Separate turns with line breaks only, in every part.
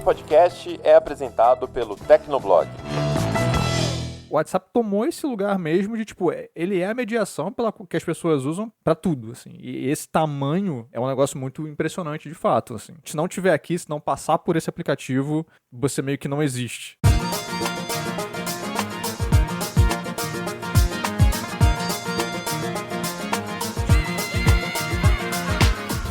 podcast é apresentado pelo Tecnoblog.
O WhatsApp tomou esse lugar mesmo de, ele é a mediação pela que as pessoas usam pra tudo, assim. E esse tamanho é um negócio muito impressionante, de fato, assim. Se não tiver aqui, se não passar por esse aplicativo, você meio que não existe.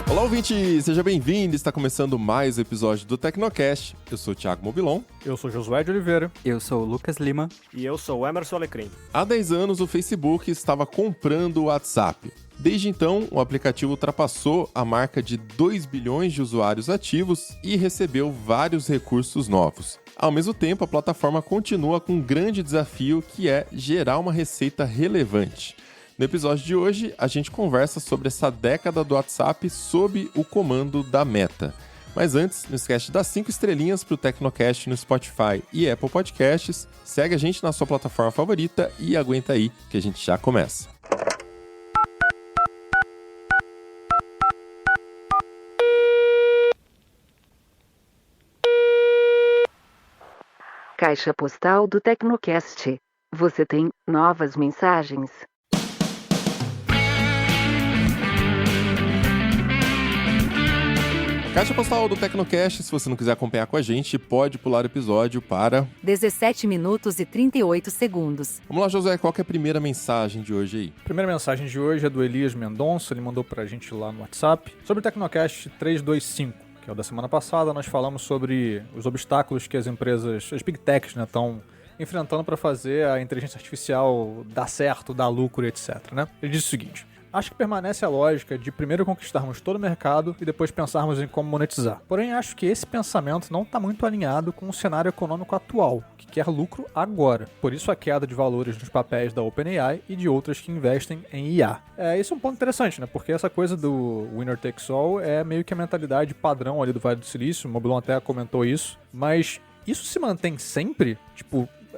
Olá, ouvinte! Seja bem-vindo! Está começando mais um episódio do Tecnocast. Eu sou o Thiago Mobilon.
Eu sou Josué de Oliveira.
Eu sou o Lucas Lima.
E eu sou o Emerson Alecrim.
Há 10 anos, o Facebook estava comprando o WhatsApp. Desde então, o aplicativo ultrapassou a marca de 2 bilhões de usuários ativos e recebeu vários recursos novos. Ao mesmo tempo, a plataforma continua com um grande desafio, que é gerar uma receita relevante. No episódio de hoje, a gente conversa sobre essa década do WhatsApp sob o comando da Meta. Mas antes, não esquece de dar 5 estrelinhas pro Tecnocast no Spotify e Apple Podcasts, segue a gente na sua plataforma favorita e aguenta aí, que a gente já começa.
Caixa postal do Tecnocast. Você tem novas mensagens?
Caixa postal do Tecnocast, se você não quiser acompanhar com a gente, pode pular o episódio para
17 minutos e 38 segundos.
Vamos lá, Josué, qual que é a primeira mensagem de hoje aí?
A primeira mensagem de hoje é do Elias Mendonça, ele mandou pra gente lá no WhatsApp, sobre o Tecnocast 325, que é o da semana passada. Nós falamos sobre os obstáculos que as empresas, as Big Techs, estão enfrentando para fazer a inteligência artificial dar certo, dar lucro, etc. Ele disse o seguinte: acho que permanece a lógica de primeiro conquistarmos todo o mercado e depois pensarmos em como monetizar. Porém, acho que esse pensamento não está muito alinhado com o cenário econômico atual, que quer lucro agora. Por isso a queda de valores nos papéis da OpenAI e de outras que investem em IA. Isso é um ponto interessante, porque essa coisa do winner takes all é meio que a mentalidade padrão ali do Vale do Silício, o Mobilon até comentou isso, mas isso se mantém sempre?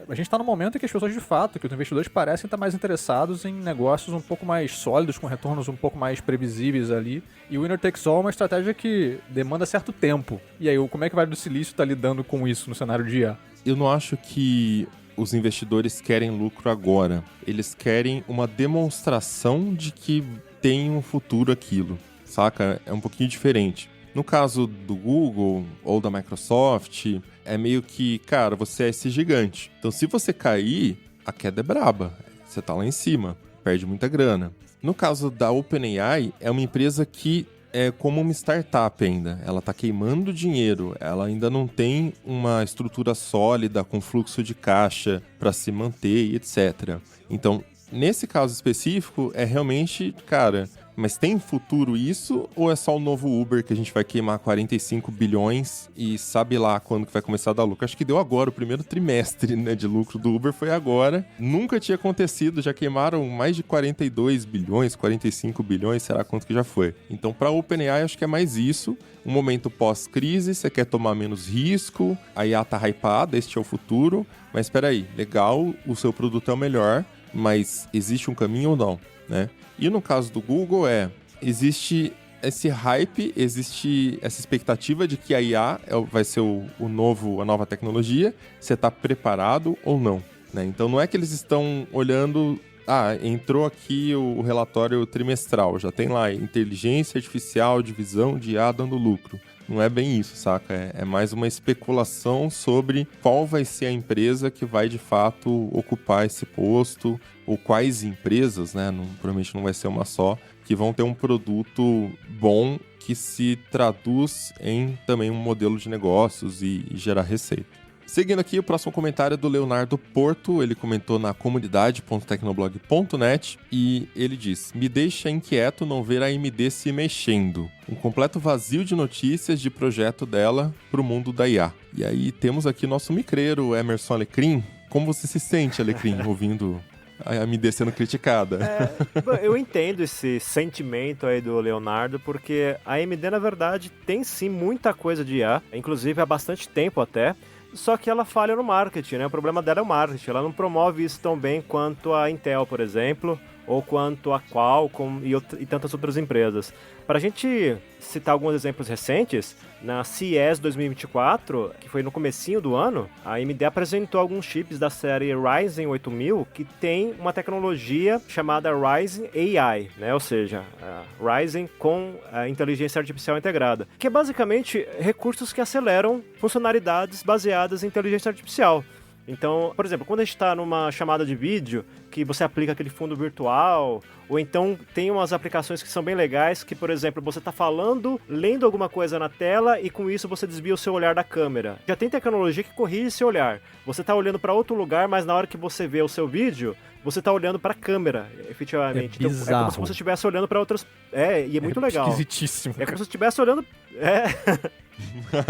A gente está num momento em que as pessoas, de fato, que os investidores parecem estar mais interessados em negócios um pouco mais sólidos, com retornos um pouco mais previsíveis ali. E o winner takes all é uma estratégia que demanda certo tempo. E aí, como é que o Vale do Silício está lidando com isso no cenário de IA?
Eu não acho que os investidores querem lucro agora. Eles querem uma demonstração de que tem um futuro aquilo, saca? É um pouquinho diferente. No caso do Google ou da Microsoft, é meio que, cara, você é esse gigante. Então, se você cair, a queda é braba. Você tá lá em cima, perde muita grana. No caso da OpenAI, é uma empresa que é como uma startup ainda. Ela tá queimando dinheiro, ela ainda não tem uma estrutura sólida com fluxo de caixa para se manter e etc. Então, nesse caso específico, é realmente, cara, mas tem futuro isso, ou é só o novo Uber que a gente vai queimar 45 bilhões e sabe lá quando que vai começar a dar lucro? Acho que deu agora, o primeiro trimestre, de lucro do Uber foi agora. Nunca tinha acontecido, já queimaram mais de 42 bilhões, 45 bilhões, será quanto que já foi. Então, para a OpenAI, acho que é mais isso. Um momento pós-crise, você quer tomar menos risco, a IA tá hypada, este é o futuro. Mas espera aí, legal, o seu produto é o melhor, mas existe um caminho ou não, E no caso do Google existe esse hype, existe essa expectativa de que a IA vai ser a nova tecnologia, você está preparado ou não, Então não é que eles estão olhando, entrou aqui o relatório trimestral, já tem lá inteligência artificial, divisão de IA dando lucro. Não é bem isso, saca? É mais uma especulação sobre qual vai ser a empresa que vai, de fato, ocupar esse posto, ou quais empresas, provavelmente não vai ser uma só, que vão ter um produto bom que se traduz em também um modelo de negócios e gerar receita. Seguindo aqui, o próximo comentário é do Leonardo Porto. Ele comentou na comunidade.tecnoblog.net e ele diz: me deixa inquieto não ver a AMD se mexendo. Um completo vazio de notícias de projeto dela para o mundo da IA. E aí temos aqui nosso micreiro, Emerson Alecrim. Como você se sente, Alecrim, ouvindo a AMD sendo criticada?
Eu entendo esse sentimento aí do Leonardo, porque a AMD, na verdade, tem sim muita coisa de IA, inclusive há bastante tempo até. Só que ela falha no marketing, O problema dela é o marketing. Ela não promove isso tão bem quanto a Intel, por exemplo, ou quanto a Qualcomm e tantas outras empresas. Para a gente citar alguns exemplos recentes, na CES 2024, que foi no comecinho do ano, a AMD apresentou alguns chips da série Ryzen 8000 que tem uma tecnologia chamada Ryzen AI, né? Ou seja, Ryzen com a inteligência artificial integrada, que é basicamente recursos que aceleram funcionalidades baseadas em inteligência artificial. Então, por exemplo, quando a gente está numa chamada de vídeo, que você aplica aquele fundo virtual, ou então tem umas aplicações que são bem legais, que, por exemplo, você está falando, lendo alguma coisa na tela e com isso você desvia o seu olhar da câmera. Já tem tecnologia que corrige esse olhar. Você está olhando para outro lugar, mas na hora que você vê o seu vídeo, você está olhando para a câmera, efetivamente.
É bizarro.
Então, é como se você estivesse olhando para outras... e é muito legal.
Esquisitíssimo.
É como se você estivesse olhando...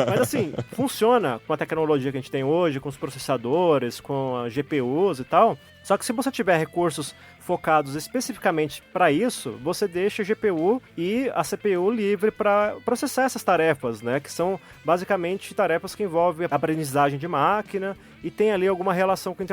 Mas assim, funciona com a tecnologia que a gente tem hoje, com os processadores, com as GPUs e tal. Só que se você tiver recursos focados especificamente para isso, você deixa a GPU e a CPU livre para processar essas tarefas, né? Que são basicamente tarefas que envolvem aprendizagem de máquina e tem ali alguma relação com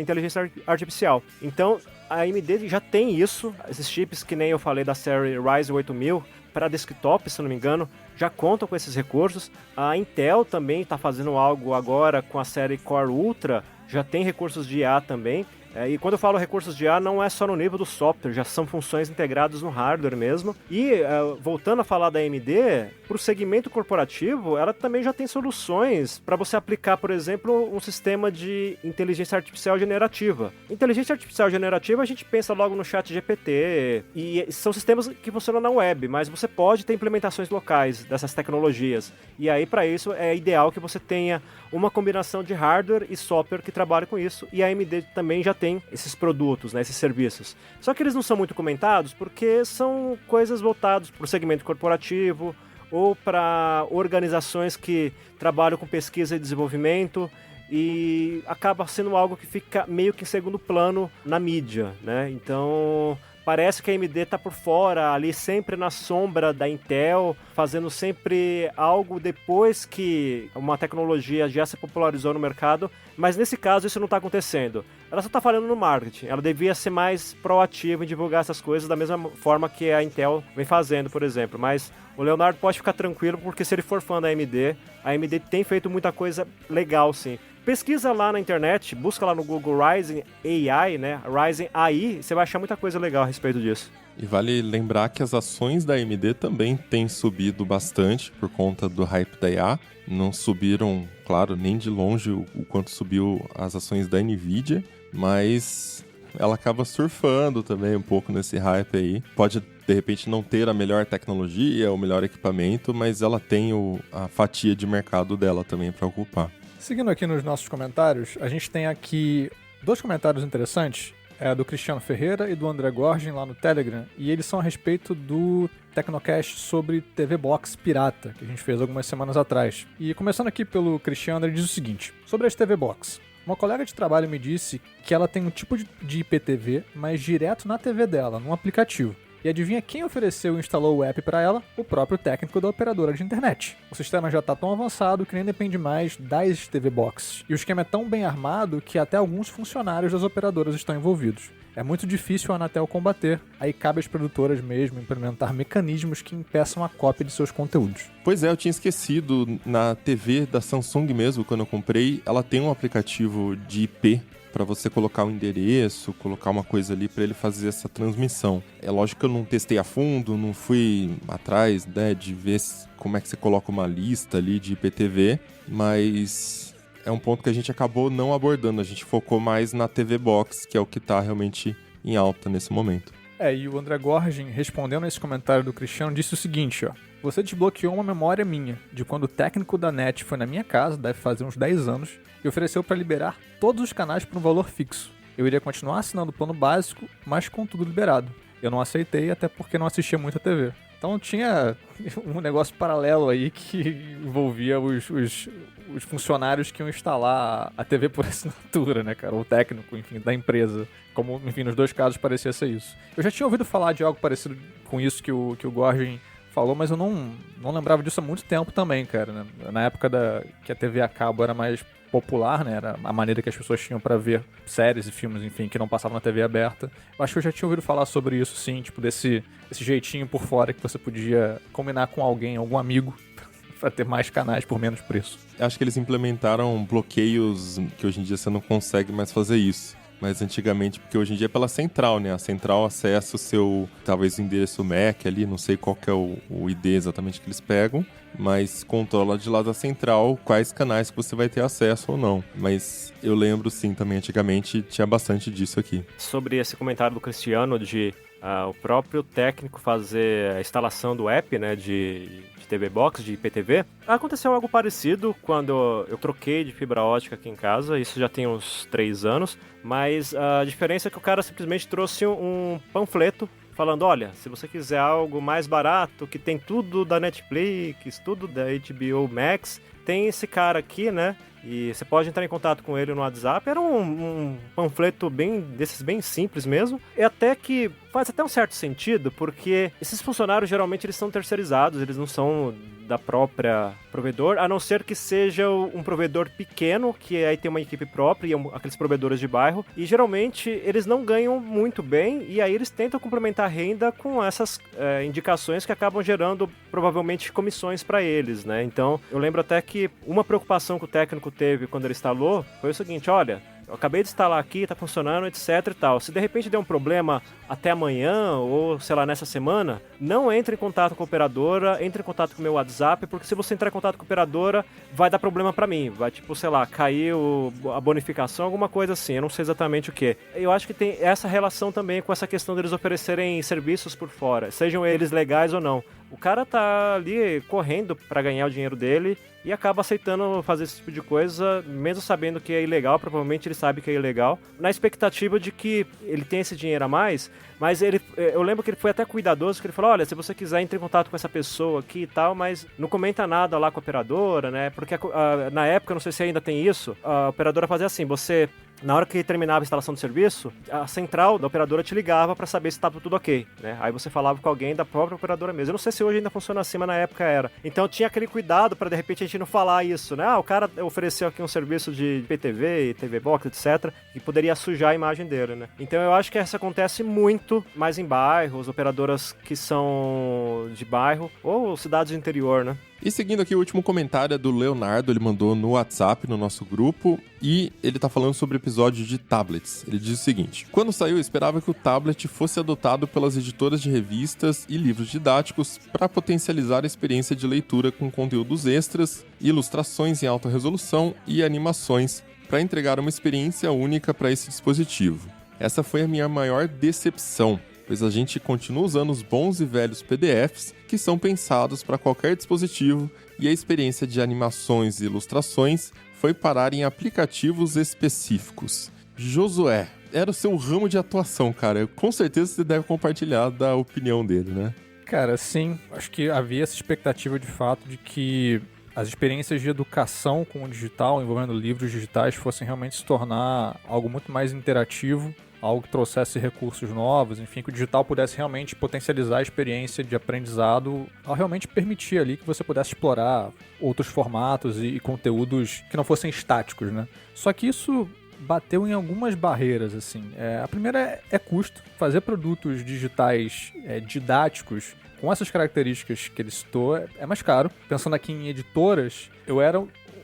inteligência artificial. Então, a AMD já tem isso, esses chips que nem eu falei da série Ryzen 8000, para desktop, se não me engano, já contam com esses recursos. A Intel também está fazendo algo agora com a série Core Ultra, já tem recursos de IA também. E quando eu falo recursos de IA, não é só no nível do software, já são funções integradas no hardware mesmo. E voltando a falar da AMD, para o segmento corporativo, ela também já tem soluções para você aplicar, por exemplo, um sistema de inteligência artificial generativa. Inteligência artificial generativa, a gente pensa logo no chat GPT, e são sistemas que funcionam na web, mas você pode ter implementações locais dessas tecnologias. E aí, para isso, é ideal que você tenha uma combinação de hardware e software que trabalhe com isso, e a AMD também já tem esses produtos, né, esses serviços. Só que eles não são muito comentados porque são coisas voltadas para o segmento corporativo ou para organizações que trabalham com pesquisa e desenvolvimento, e acaba sendo algo que fica meio que em segundo plano na mídia, né? Então, parece que a AMD está por fora, ali sempre na sombra da Intel, fazendo sempre algo depois que uma tecnologia já se popularizou no mercado, mas nesse caso isso não está acontecendo. Ela só está falando no marketing, ela devia ser mais proativa em divulgar essas coisas da mesma forma que a Intel vem fazendo, por exemplo. Mas o Leonardo pode ficar tranquilo, porque se ele for fã da AMD, a AMD tem feito muita coisa legal, sim. Pesquisa lá na internet, busca lá no Google Ryzen AI, né? Ryzen AI, você vai achar muita coisa legal a respeito disso.
E vale lembrar que as ações da AMD também têm subido bastante por conta do hype da IA. Não subiram, claro, nem de longe o quanto subiu as ações da Nvidia, mas ela acaba surfando também um pouco nesse hype aí. Pode, de repente, não ter a melhor tecnologia, o melhor equipamento, mas ela tem a fatia de mercado dela também para ocupar.
Seguindo aqui nos nossos comentários, a gente tem aqui 2 comentários interessantes, do Cristiano Ferreira e do André Gorgin lá no Telegram, e eles são a respeito do Tecnocast sobre TV Box pirata, que a gente fez algumas semanas atrás. E começando aqui pelo Cristiano, ele diz o seguinte: sobre as TV Box. Uma colega de trabalho me disse que ela tem um tipo de IPTV, mas direto na TV dela, num aplicativo. E adivinha quem ofereceu e instalou o app para ela? O próprio técnico da operadora de internet. O sistema já está tão avançado que nem depende mais das TV Boxes. E o esquema é tão bem armado que até alguns funcionários das operadoras estão envolvidos. É muito difícil a Anatel combater, aí cabe às produtoras mesmo implementar mecanismos que impeçam a cópia de seus conteúdos.
Pois é, eu tinha esquecido, na TV da Samsung mesmo, quando eu comprei, ela tem um aplicativo de IP para você colocar o endereço, colocar uma coisa ali para ele fazer essa transmissão. É lógico que eu não testei a fundo, não fui atrás, né, de ver como é que você coloca uma lista ali de IPTV, mas é um ponto que a gente acabou não abordando, a gente focou mais na TV Box, que é o que está realmente em alta nesse momento.
E o André Gorgin, respondendo a esse comentário do Cristiano, disse o seguinte, ó: você desbloqueou uma memória minha, de quando o técnico da NET foi na minha casa, deve fazer uns 10 anos, e ofereceu para liberar todos os canais por um valor fixo. Eu iria continuar assinando o plano básico, mas com tudo liberado. Eu não aceitei, até porque não assistia muito a TV. Então tinha um negócio paralelo aí que envolvia os funcionários que iam instalar a TV por assinatura, né, cara? O técnico, enfim, da empresa. Como, enfim, nos 2 casos parecia ser isso. Eu já tinha ouvido falar de algo parecido com isso que o Gorgin falou, mas eu não lembrava disso há muito tempo também, cara, né? Na época que a TV a cabo era mais popular, né? Era a maneira que as pessoas tinham pra ver séries e filmes, enfim, que não passavam na TV aberta. Eu acho que eu já tinha ouvido falar sobre isso, sim, tipo, desse jeitinho por fora que você podia combinar com alguém, algum amigo, pra ter mais canais por menos preço.
Acho que eles implementaram bloqueios que hoje em dia você não consegue mais fazer isso. Mas antigamente, porque hoje em dia é pela central, né? A central acessa o seu, talvez, o endereço MAC ali, não sei qual que é o ID exatamente que eles pegam, mas controla de lá da central quais canais que você vai ter acesso ou não. Mas eu lembro, sim, também antigamente tinha bastante disso aqui.
Sobre esse comentário do Cristiano de o próprio técnico fazer a instalação do app, né, de TV Box, de IPTV, aconteceu algo parecido quando eu troquei de fibra ótica aqui em casa, isso já tem uns 3 anos, mas a diferença é que o cara simplesmente trouxe um panfleto falando, olha, se você quiser algo mais barato, que tem tudo da Netflix, tudo da HBO Max, tem esse cara aqui, né? E você pode entrar em contato com ele no WhatsApp. Era um panfleto desses bem simples mesmo. E até que faz até um certo sentido, porque esses funcionários geralmente eles são terceirizados, eles não são da própria provedor, a não ser que seja um provedor pequeno, que aí tem uma equipe própria, e aqueles provedores de bairro, e geralmente eles não ganham muito bem, e aí eles tentam complementar a renda com essas indicações que acabam gerando provavelmente comissões para eles, né? Então, eu lembro até que uma preocupação que o técnico teve quando ele instalou foi o seguinte, olha, eu acabei de instalar aqui, tá funcionando, etc e tal. Se de repente der um problema até amanhã ou, sei lá, nessa semana, não entre em contato com a operadora, entre em contato com o meu WhatsApp, porque se você entrar em contato com a operadora, vai dar problema pra mim. Vai, tipo, sei lá, cair a bonificação, alguma coisa assim. Eu não sei exatamente o que. Eu acho que tem essa relação também com essa questão deles oferecerem serviços por fora, sejam eles legais ou não. O cara tá ali correndo pra ganhar o dinheiro dele e acaba aceitando fazer esse tipo de coisa, mesmo sabendo que é ilegal, provavelmente ele sabe que é ilegal, na expectativa de que ele tem esse dinheiro a mais, mas eu lembro que ele foi até cuidadoso, que ele falou, olha, se você quiser entre em contato com essa pessoa aqui e tal, mas não comenta nada lá com a operadora, né, porque na época, não sei se ainda tem isso, a operadora fazia assim, na hora que terminava a instalação do serviço, a central da operadora te ligava para saber se estava tudo ok, né? Aí você falava com alguém da própria operadora mesmo. Eu não sei se hoje ainda funciona assim, mas na época era. Então tinha aquele cuidado para de repente a gente não falar isso, né? O cara ofereceu aqui um serviço de PTV, TV Box, etc, e poderia sujar a imagem dele, né? Então eu acho que isso acontece muito mais em bairros, operadoras que são de bairro ou cidades do interior, né?
E seguindo aqui o último comentário é do Leonardo, ele mandou no WhatsApp, no nosso grupo, e ele tá falando sobre o episódio de tablets. Ele diz o seguinte: quando saiu, eu esperava que o tablet fosse adotado pelas editoras de revistas e livros didáticos para potencializar a experiência de leitura com conteúdos extras, ilustrações em alta resolução e animações, para entregar uma experiência única para esse dispositivo. Essa foi a minha maior decepção, pois a gente continua usando os bons e velhos PDFs que são pensados para qualquer dispositivo e a experiência de animações e ilustrações foi parar em aplicativos específicos. Josué, era o seu ramo de atuação, cara. Com certeza você deve compartilhar da opinião dele, né?
Cara, sim. Acho que havia essa expectativa de fato de que as experiências de educação com o digital, envolvendo livros digitais, fossem realmente se tornar algo muito mais interativo, algo que trouxesse recursos novos, enfim, que o digital pudesse realmente potencializar a experiência de aprendizado ao realmente permitir ali que você pudesse explorar outros formatos e conteúdos que não fossem estáticos, né? Só que isso bateu em algumas barreiras, assim. A primeira é custo. Fazer produtos digitais didáticos com essas características que ele citou é mais caro. Pensando aqui em editoras, eu era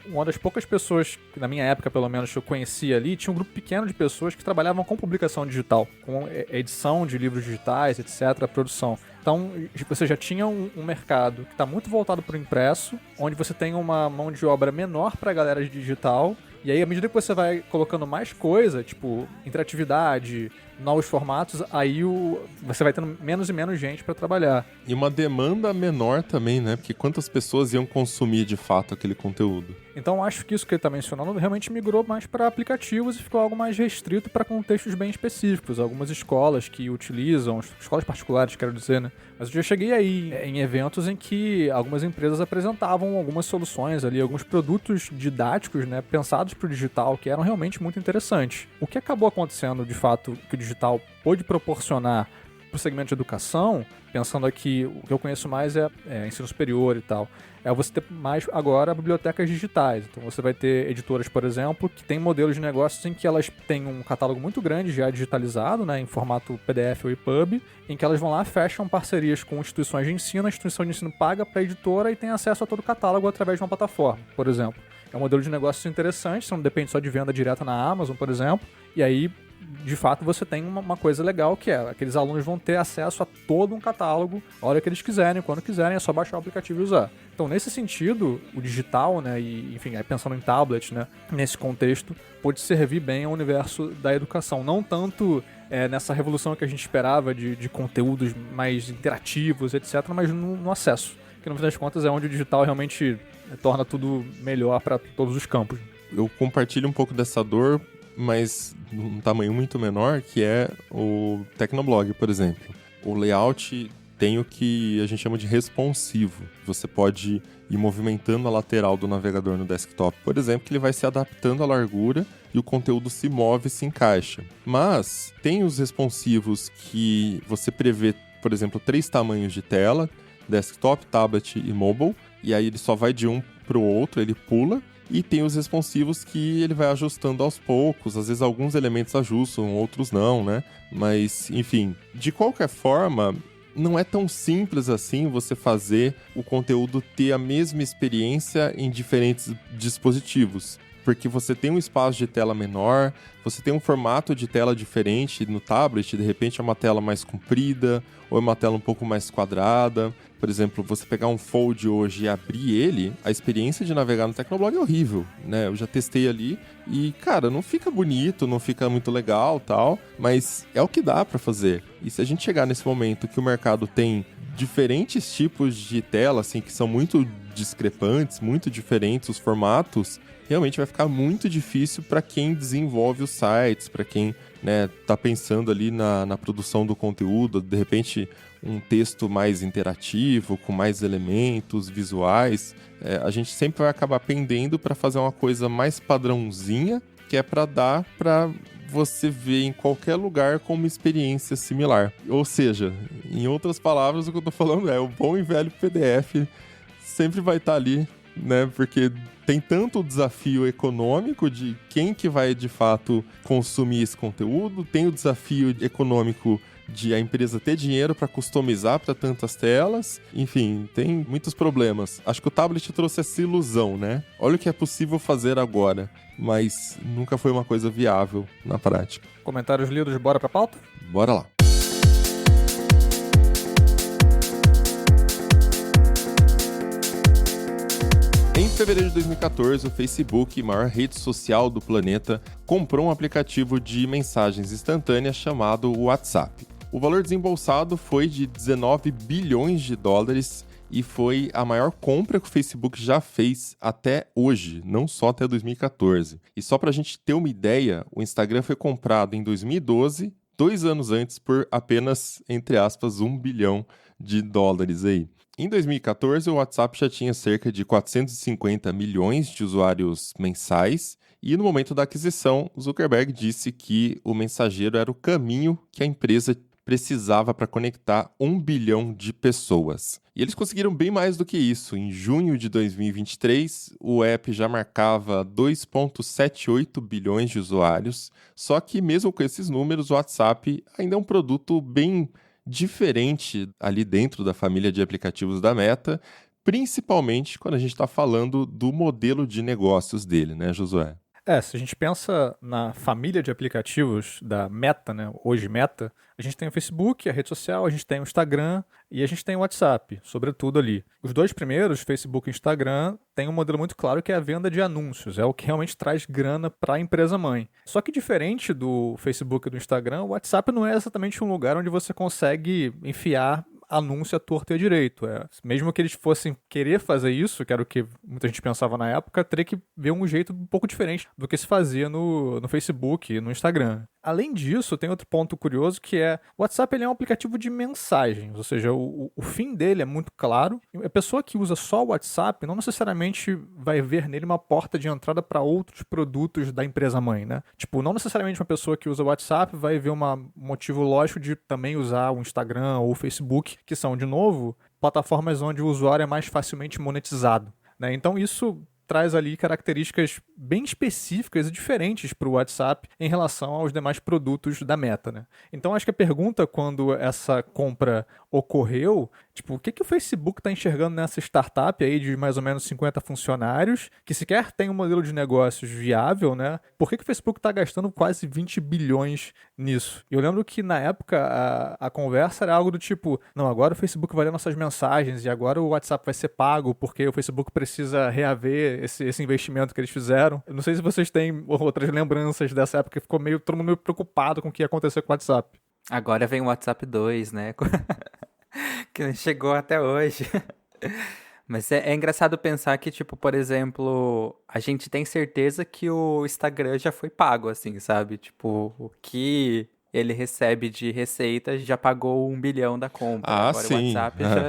uma das poucas pessoas, que na minha época pelo menos eu conhecia ali, tinha um grupo pequeno de pessoas que trabalhavam com publicação digital, com edição de livros digitais, etc., produção. Então você já tinha um mercado que está muito voltado para o impresso, onde você tem uma mão de obra menor para a galera de digital, e aí à medida que você vai colocando mais coisa, tipo interatividade, novos formatos, aí você vai tendo menos e menos gente para trabalhar.
E uma demanda menor também, né? Porque quantas pessoas iam consumir de fato aquele conteúdo?
Então acho que isso que ele está mencionando realmente migrou mais para aplicativos e ficou algo mais restrito para contextos bem específicos. Algumas escolas que utilizam, escolas particulares, quero dizer, né? Mas eu já cheguei aí em eventos em que algumas empresas apresentavam algumas soluções ali, alguns produtos didáticos, né, pensados para o digital, que eram realmente muito interessantes. O que acabou acontecendo, de fato, que o digital pôde proporcionar pro segmento de educação, pensando aqui, o que eu conheço mais é ensino superior e tal, é você ter mais agora bibliotecas digitais. Então você vai ter editoras, por exemplo, que têm modelos de negócios em que elas têm um catálogo muito grande já digitalizado, né, em formato PDF ou EPUB, em que elas vão lá, fecham parcerias com instituições de ensino, a instituição de ensino paga para a editora e tem acesso a todo o catálogo através de uma plataforma, por exemplo. É um modelo de negócio interessante, você não depende só de venda direta na Amazon, por exemplo, e aí, de fato, você tem uma coisa legal que é, aqueles alunos vão ter acesso a todo um catálogo, a hora que eles quiserem, quando quiserem, é só baixar o aplicativo e usar. Então, nesse sentido, o digital, né, e, enfim, aí pensando em tablet, né, nesse contexto, pode servir bem ao universo da educação, não tanto nessa revolução que a gente esperava de conteúdos mais interativos, etc., mas no acesso, que no fim das contas é onde o digital realmente torna tudo melhor para todos os campos.
Eu compartilho um pouco dessa dor, mas num tamanho muito menor, que é o Tecnoblog, por exemplo. O layout tem o que a gente chama de responsivo. Você pode ir movimentando a lateral do navegador no desktop, por exemplo, que ele vai se adaptando à largura e o conteúdo se move e se encaixa. Mas tem os responsivos que você prevê, por exemplo, 3 tamanhos de tela, desktop, tablet e mobile, e aí ele só vai de um para o outro, ele pula. E tem os responsivos que ele vai ajustando aos poucos, às vezes alguns elementos ajustam, outros não, né? Mas, enfim, de qualquer forma, não é tão simples assim você fazer o conteúdo ter a mesma experiência em diferentes dispositivos. Porque você tem um espaço de tela menor, você tem um formato de tela diferente no tablet, de repente é uma tela mais comprida, ou é uma tela um pouco mais quadrada. Por exemplo, você pegar um Fold hoje e abrir ele, a experiência de navegar no Tecnoblog é horrível, né? Eu já testei ali e, cara, não fica bonito, não fica muito legal, tal, mas é o que dá pra fazer. E se a gente chegar nesse momento que o mercado tem diferentes tipos de tela, assim, que são muito discrepantes, muito diferentes os formatos, realmente vai ficar muito difícil para quem desenvolve os sites, para quem, né, tá pensando ali na produção do conteúdo, de repente um texto mais interativo, com mais elementos visuais. A gente sempre vai acabar pendendo para fazer uma coisa mais padrãozinha, que é para dar para você ver em qualquer lugar com uma experiência similar. Ou seja, em outras palavras, o que eu tô falando é o bom e velho PDF sempre vai estar ali, né? Porque tem tanto o desafio econômico de quem que vai de fato consumir esse conteúdo, tem o desafio econômico de a empresa ter dinheiro para customizar para tantas telas, enfim, tem muitos problemas. Acho que o tablet trouxe essa ilusão, né? Olha o que é possível fazer agora, mas nunca foi uma coisa viável na prática.
Comentários lidos, bora pra pauta?
Bora lá. Em fevereiro de 2014, o Facebook, maior rede social do planeta, comprou um aplicativo de mensagens instantâneas chamado WhatsApp. O valor desembolsado foi de 19 bilhões de dólares e foi a maior compra que o Facebook já fez até hoje, não só até 2014. E só para a gente ter uma ideia, o Instagram foi comprado em 2012, 2 anos antes, por apenas, entre aspas, 1 bilhão de dólares aí. Em 2014, o WhatsApp já tinha cerca de 450 milhões de usuários mensais e no momento da aquisição, Zuckerberg disse que o mensageiro era o caminho que a empresa precisava para conectar 1 bilhão de pessoas. E eles conseguiram bem mais do que isso. Em junho de 2023, o app já marcava 2,78 bilhões de usuários, só que mesmo com esses números, o WhatsApp ainda é um produto bem diferente ali dentro da família de aplicativos da Meta, principalmente quando a gente está falando do modelo de negócios dele, né, Josué?
Se a gente pensa na família de aplicativos da Meta, né, hoje Meta, a gente tem o Facebook, a rede social, a gente tem o Instagram e a gente tem o WhatsApp, sobretudo ali. Os dois primeiros, Facebook e Instagram, têm um modelo muito claro que é a venda de anúncios, é o que realmente traz grana para a empresa-mãe. Só que diferente do Facebook e do Instagram, o WhatsApp não é exatamente um lugar onde você consegue enfiar anúncio à torta e à direito. Mesmo que eles fossem querer fazer isso, que era o que muita gente pensava na época, teria que ver um jeito um pouco diferente do que se fazia no Facebook e no Instagram. Além disso, tem outro ponto curioso que é o WhatsApp ele é um aplicativo de mensagens, ou seja, o fim dele é muito claro. A pessoa que usa só o WhatsApp não necessariamente vai ver nele uma porta de entrada para outros produtos da empresa mãe, né? Tipo, não necessariamente uma pessoa que usa o WhatsApp vai ver um motivo lógico de também usar o Instagram ou o Facebook, que são, de novo, plataformas onde o usuário é mais facilmente monetizado, né? Então isso traz ali características bem específicas e diferentes para o WhatsApp em relação aos demais produtos da Meta, né? Então acho que a pergunta quando essa compra ocorreu, tipo, o que o Facebook está enxergando nessa startup aí de mais ou menos 50 funcionários, que sequer tem um modelo de negócios viável, né? Por que o Facebook está gastando quase 20 bilhões nisso? Eu lembro que na época a conversa era algo do tipo, não, agora o Facebook vai ler nossas mensagens e agora o WhatsApp vai ser pago porque o Facebook precisa reaver esse investimento que eles fizeram. Eu não sei se vocês têm outras lembranças dessa época, que ficou todo mundo meio preocupado com o que ia acontecer com o WhatsApp.
Agora vem o WhatsApp 2, né? Que não chegou até hoje. Mas é engraçado pensar que, tipo, por exemplo, a gente tem certeza que o Instagram já foi pago, assim, sabe? Tipo, o que ele recebe de receita já pagou 1 bilhão da compra.
Ah,
agora
sim.
o WhatsApp já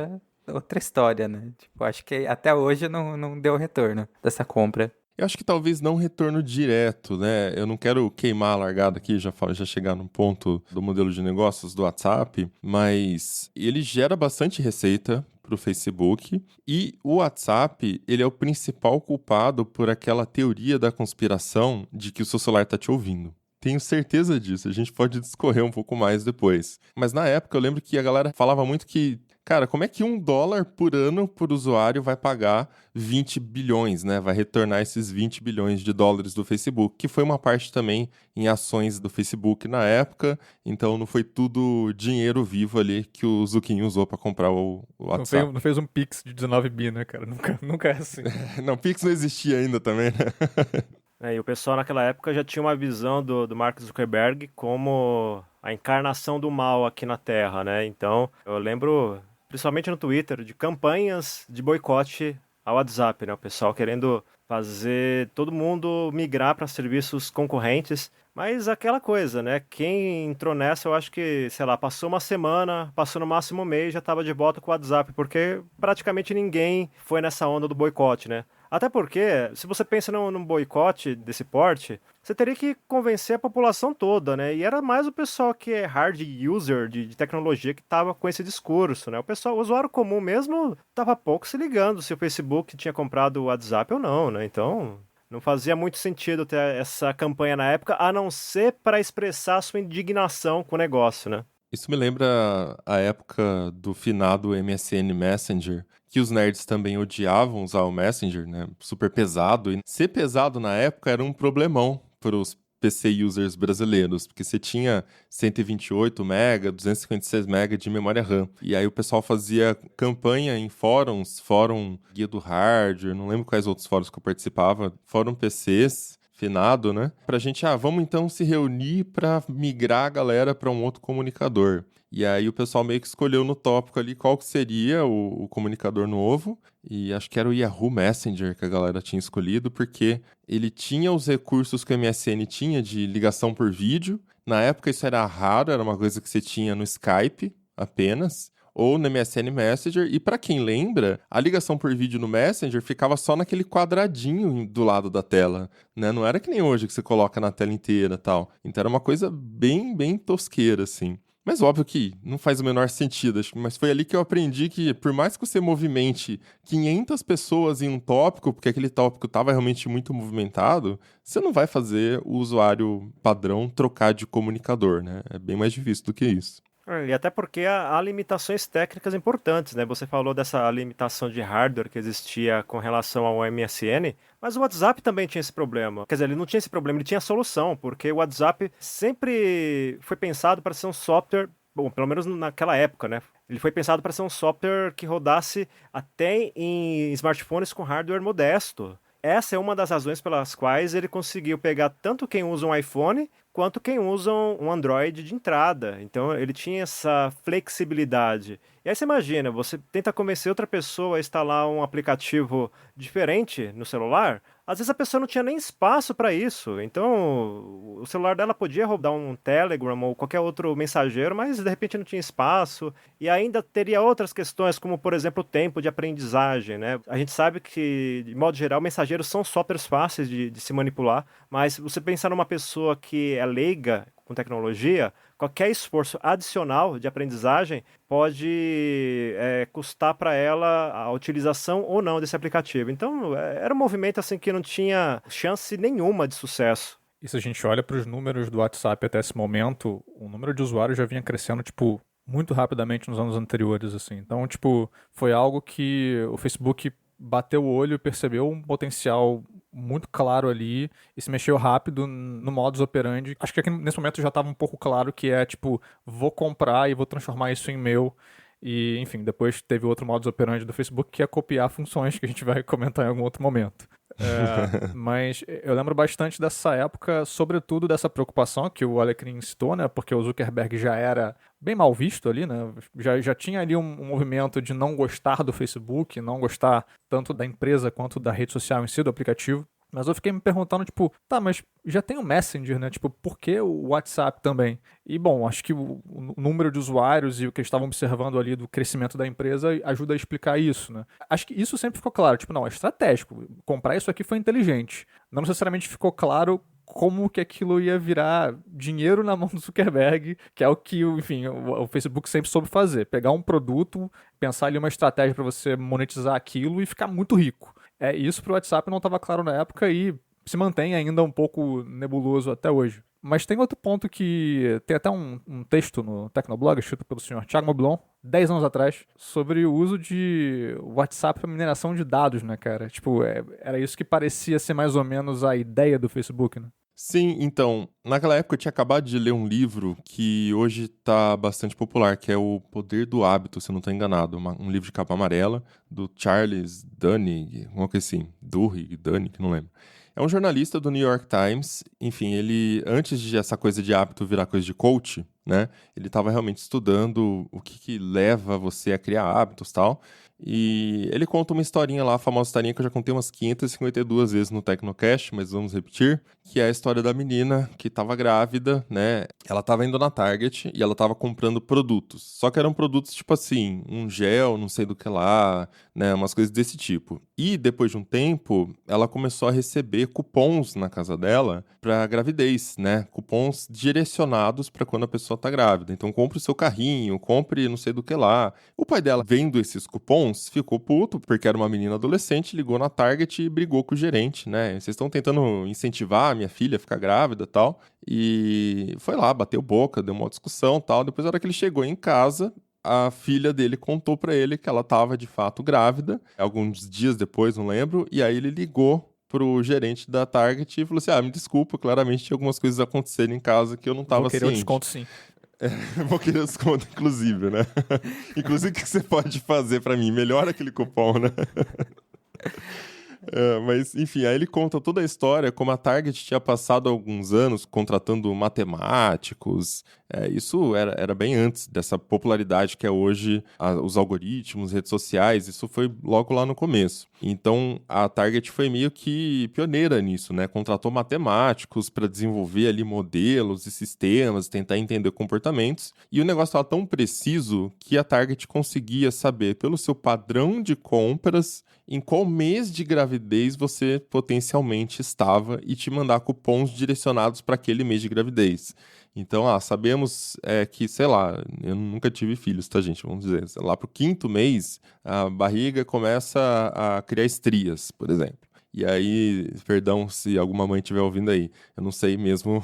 é outra história, né? Tipo, acho que até hoje não deu retorno dessa compra.
Eu acho que talvez não retorno direto, né? Eu não quero queimar a largada aqui, já chegar no ponto do modelo de negócios do WhatsApp, mas ele gera bastante receita para o Facebook e o WhatsApp, ele é o principal culpado por aquela teoria da conspiração de que o seu celular está te ouvindo. Tenho certeza disso, a gente pode discorrer um pouco mais depois. Mas na época eu lembro que a galera falava muito que, cara, como é que $1 por ano por usuário vai pagar 20 bilhões, né? Vai retornar esses 20 bilhões de dólares do Facebook, que foi uma parte também em ações do Facebook na época, então não foi tudo dinheiro vivo ali que o Zucchini usou para comprar o WhatsApp.
Não fez um Pix de 19 bi, né, cara? Nunca é assim.
Não, Pix não existia ainda também, né?
E o pessoal naquela época já tinha uma visão do Mark Zuckerberg como a encarnação do mal aqui na Terra, né? Então, eu lembro, principalmente no Twitter, de campanhas de boicote ao WhatsApp, né? O pessoal querendo fazer todo mundo migrar para serviços concorrentes. Mas aquela coisa, né? Quem entrou nessa, eu acho que, sei lá, passou uma semana, passou no máximo um mês, já estava de volta com o WhatsApp, porque praticamente ninguém foi nessa onda do boicote, né? Até porque, se você pensa num boicote desse porte, você teria que convencer a população toda, né? E era mais o pessoal que é hard user de tecnologia que estava com esse discurso, né? O usuário comum mesmo estava pouco se ligando se o Facebook tinha comprado o WhatsApp ou não, né? Então, não fazia muito sentido ter essa campanha na época, a não ser para expressar sua indignação com o negócio, né?
Isso me lembra a época do finado MSN Messenger, que os nerds também odiavam usar o Messenger, né? Super pesado. E ser pesado na época era um problemão para os PC users brasileiros, porque você tinha 128 MB, 256 MB de memória RAM. E aí o pessoal fazia campanha em fóruns, fórum Guia do Hardware, não lembro quais outros fóruns que eu participava, fórum PCs, finado, né? Pra gente, vamos então se reunir pra migrar a galera pra um outro comunicador. E aí o pessoal meio que escolheu no tópico ali qual que seria o comunicador novo. E acho que era o Yahoo Messenger que a galera tinha escolhido, porque ele tinha os recursos que o MSN tinha de ligação por vídeo. Na época isso era raro, era uma coisa que você tinha no Skype apenas, ou no MSN Messenger, e para quem lembra, a ligação por vídeo no Messenger ficava só naquele quadradinho do lado da tela, né? Não era que nem hoje que você coloca na tela inteira e tal. Então era uma coisa bem, bem tosqueira, assim. Mas óbvio que não faz o menor sentido, mas foi ali que eu aprendi que por mais que você movimente 500 pessoas em um tópico, porque aquele tópico estava realmente muito movimentado, você não vai fazer o usuário padrão trocar de comunicador, né? É bem mais difícil do que isso.
E até porque há limitações técnicas importantes, né? Você falou dessa limitação de hardware que existia com relação ao MSN, mas o WhatsApp também tinha esse problema. Quer dizer, ele não tinha esse problema, ele tinha solução, porque o WhatsApp sempre foi pensado para ser um software, bom, pelo menos naquela época, né? Ele foi pensado para ser um software que rodasse até em smartphones com hardware modesto. Essa é uma das razões pelas quais ele conseguiu pegar tanto quem usa um iPhone quanto quem usa um Android de entrada. Então ele tinha essa flexibilidade. E aí você imagina, você tenta convencer outra pessoa a instalar um aplicativo diferente no celular, às vezes a pessoa não tinha nem espaço para isso. Então, o celular dela podia rodar um Telegram ou qualquer outro mensageiro, mas de repente não tinha espaço. E ainda teria outras questões, como por exemplo o tempo de aprendizagem, né? A gente sabe que, de modo geral, mensageiros são softwares fáceis de se manipular, mas se você pensar numa pessoa que é leiga com tecnologia, qualquer esforço adicional de aprendizagem pode custar para ela a utilização ou não desse aplicativo. Então, era um movimento assim que não tinha chance nenhuma de sucesso.
E se a gente olha para os números do WhatsApp até esse momento, o número de usuários já vinha crescendo, tipo, muito rapidamente nos anos anteriores, assim. Então, tipo, foi algo que o Facebook bateu o olho e percebeu um potencial muito claro ali e se mexeu rápido no modus operandi. Acho que aqui nesse momento já estava um pouco claro que é, tipo, vou comprar e vou transformar isso em meu. E, enfim, depois teve outro modus operandi do Facebook que é copiar funções que a gente vai comentar em algum outro momento. Mas eu lembro bastante dessa época, sobretudo dessa preocupação que o Alecrim citou, né? Porque o Zuckerberg já era bem mal visto ali, né? Já tinha ali um movimento de não gostar do Facebook, não gostar tanto da empresa quanto da rede social em si, do aplicativo. Mas eu fiquei me perguntando, tipo, tá, mas já tem o Messenger, né? Tipo, por que o WhatsApp também? E, bom, acho que o número de usuários e o que eles estavam observando ali do crescimento da empresa ajuda a explicar isso, né? Acho que isso sempre ficou claro. Tipo, não, é estratégico. Comprar isso aqui foi inteligente. Não necessariamente ficou claro como que aquilo ia virar dinheiro na mão do Zuckerberg, que é o que, enfim, o Facebook sempre soube fazer. Pegar um produto, pensar ali uma estratégia para você monetizar aquilo e ficar muito rico. Isso pro WhatsApp não estava claro na época e se mantém ainda um pouco nebuloso até hoje. Mas tem outro ponto que tem até um texto no Tecnoblog escrito pelo senhor Thiago Moblon, 10 anos atrás, sobre o uso de WhatsApp para mineração de dados, né, cara? Tipo, era isso que parecia ser mais ou menos a ideia do Facebook, né?
Sim, então, naquela época eu tinha acabado de ler um livro que hoje está bastante popular, que é O Poder do Hábito, se eu não estou enganado. Um livro de capa amarela, do Charles Duhigg, uma coisa assim, Duhigg, não lembro. É um jornalista do New York Times, enfim, ele, antes de essa coisa de hábito virar coisa de coach, né, ele estava realmente estudando o que leva você a criar hábitos e tal, e ele conta uma historinha lá, a famosa historinha que eu já contei umas 552 vezes no Tecnocast, mas vamos repetir, que é a história da menina que estava grávida, né, ela estava indo na Target e ela estava comprando produtos, só que eram produtos tipo assim, um gel, não sei do que lá, né, umas coisas desse tipo. E depois de um tempo, ela começou a receber cupons na casa dela para gravidez, né, cupons direcionados para quando a pessoa está grávida. Então compre o seu carrinho, compre não sei do que lá. O pai dela, vendo esses cupons, ficou puto, porque era uma menina adolescente, ligou na Target e brigou com o gerente, né? Vocês estão tentando incentivar a minha filha a ficar grávida e tal. E foi lá, bateu boca, deu uma discussão e tal. Depois, na hora que ele chegou em casa, a filha dele contou pra ele que ela estava de fato grávida, alguns dias depois, não lembro, e aí ele ligou pro gerente da Target e falou assim, me desculpa, claramente tinha algumas coisas acontecendo em casa que eu não estava ciente.
Vou querer o desconto, sim.
Vou querer desconto, inclusive, né? Inclusive, o que você pode fazer pra mim? Melhora aquele cupom, né? Mas, enfim, aí ele conta toda a história, como a Target tinha passado alguns anos contratando matemáticos. Isso era bem antes dessa popularidade que é hoje os algoritmos, redes sociais. Isso foi logo lá no começo. Então, a Target foi meio que pioneira nisso, né? Contratou matemáticos para desenvolver ali modelos e sistemas, tentar entender comportamentos. E o negócio estava tão preciso que a Target conseguia saber, pelo seu padrão de compras, em qual mês de gravidez você potencialmente estava e te mandar cupons direcionados para aquele mês de gravidez. Então, sabemos que, sei lá, eu nunca tive filhos, tá, gente? Vamos dizer, lá pro 5º mês, a barriga começa a criar estrias, por exemplo. E aí, perdão se alguma mãe estiver ouvindo aí, eu não sei mesmo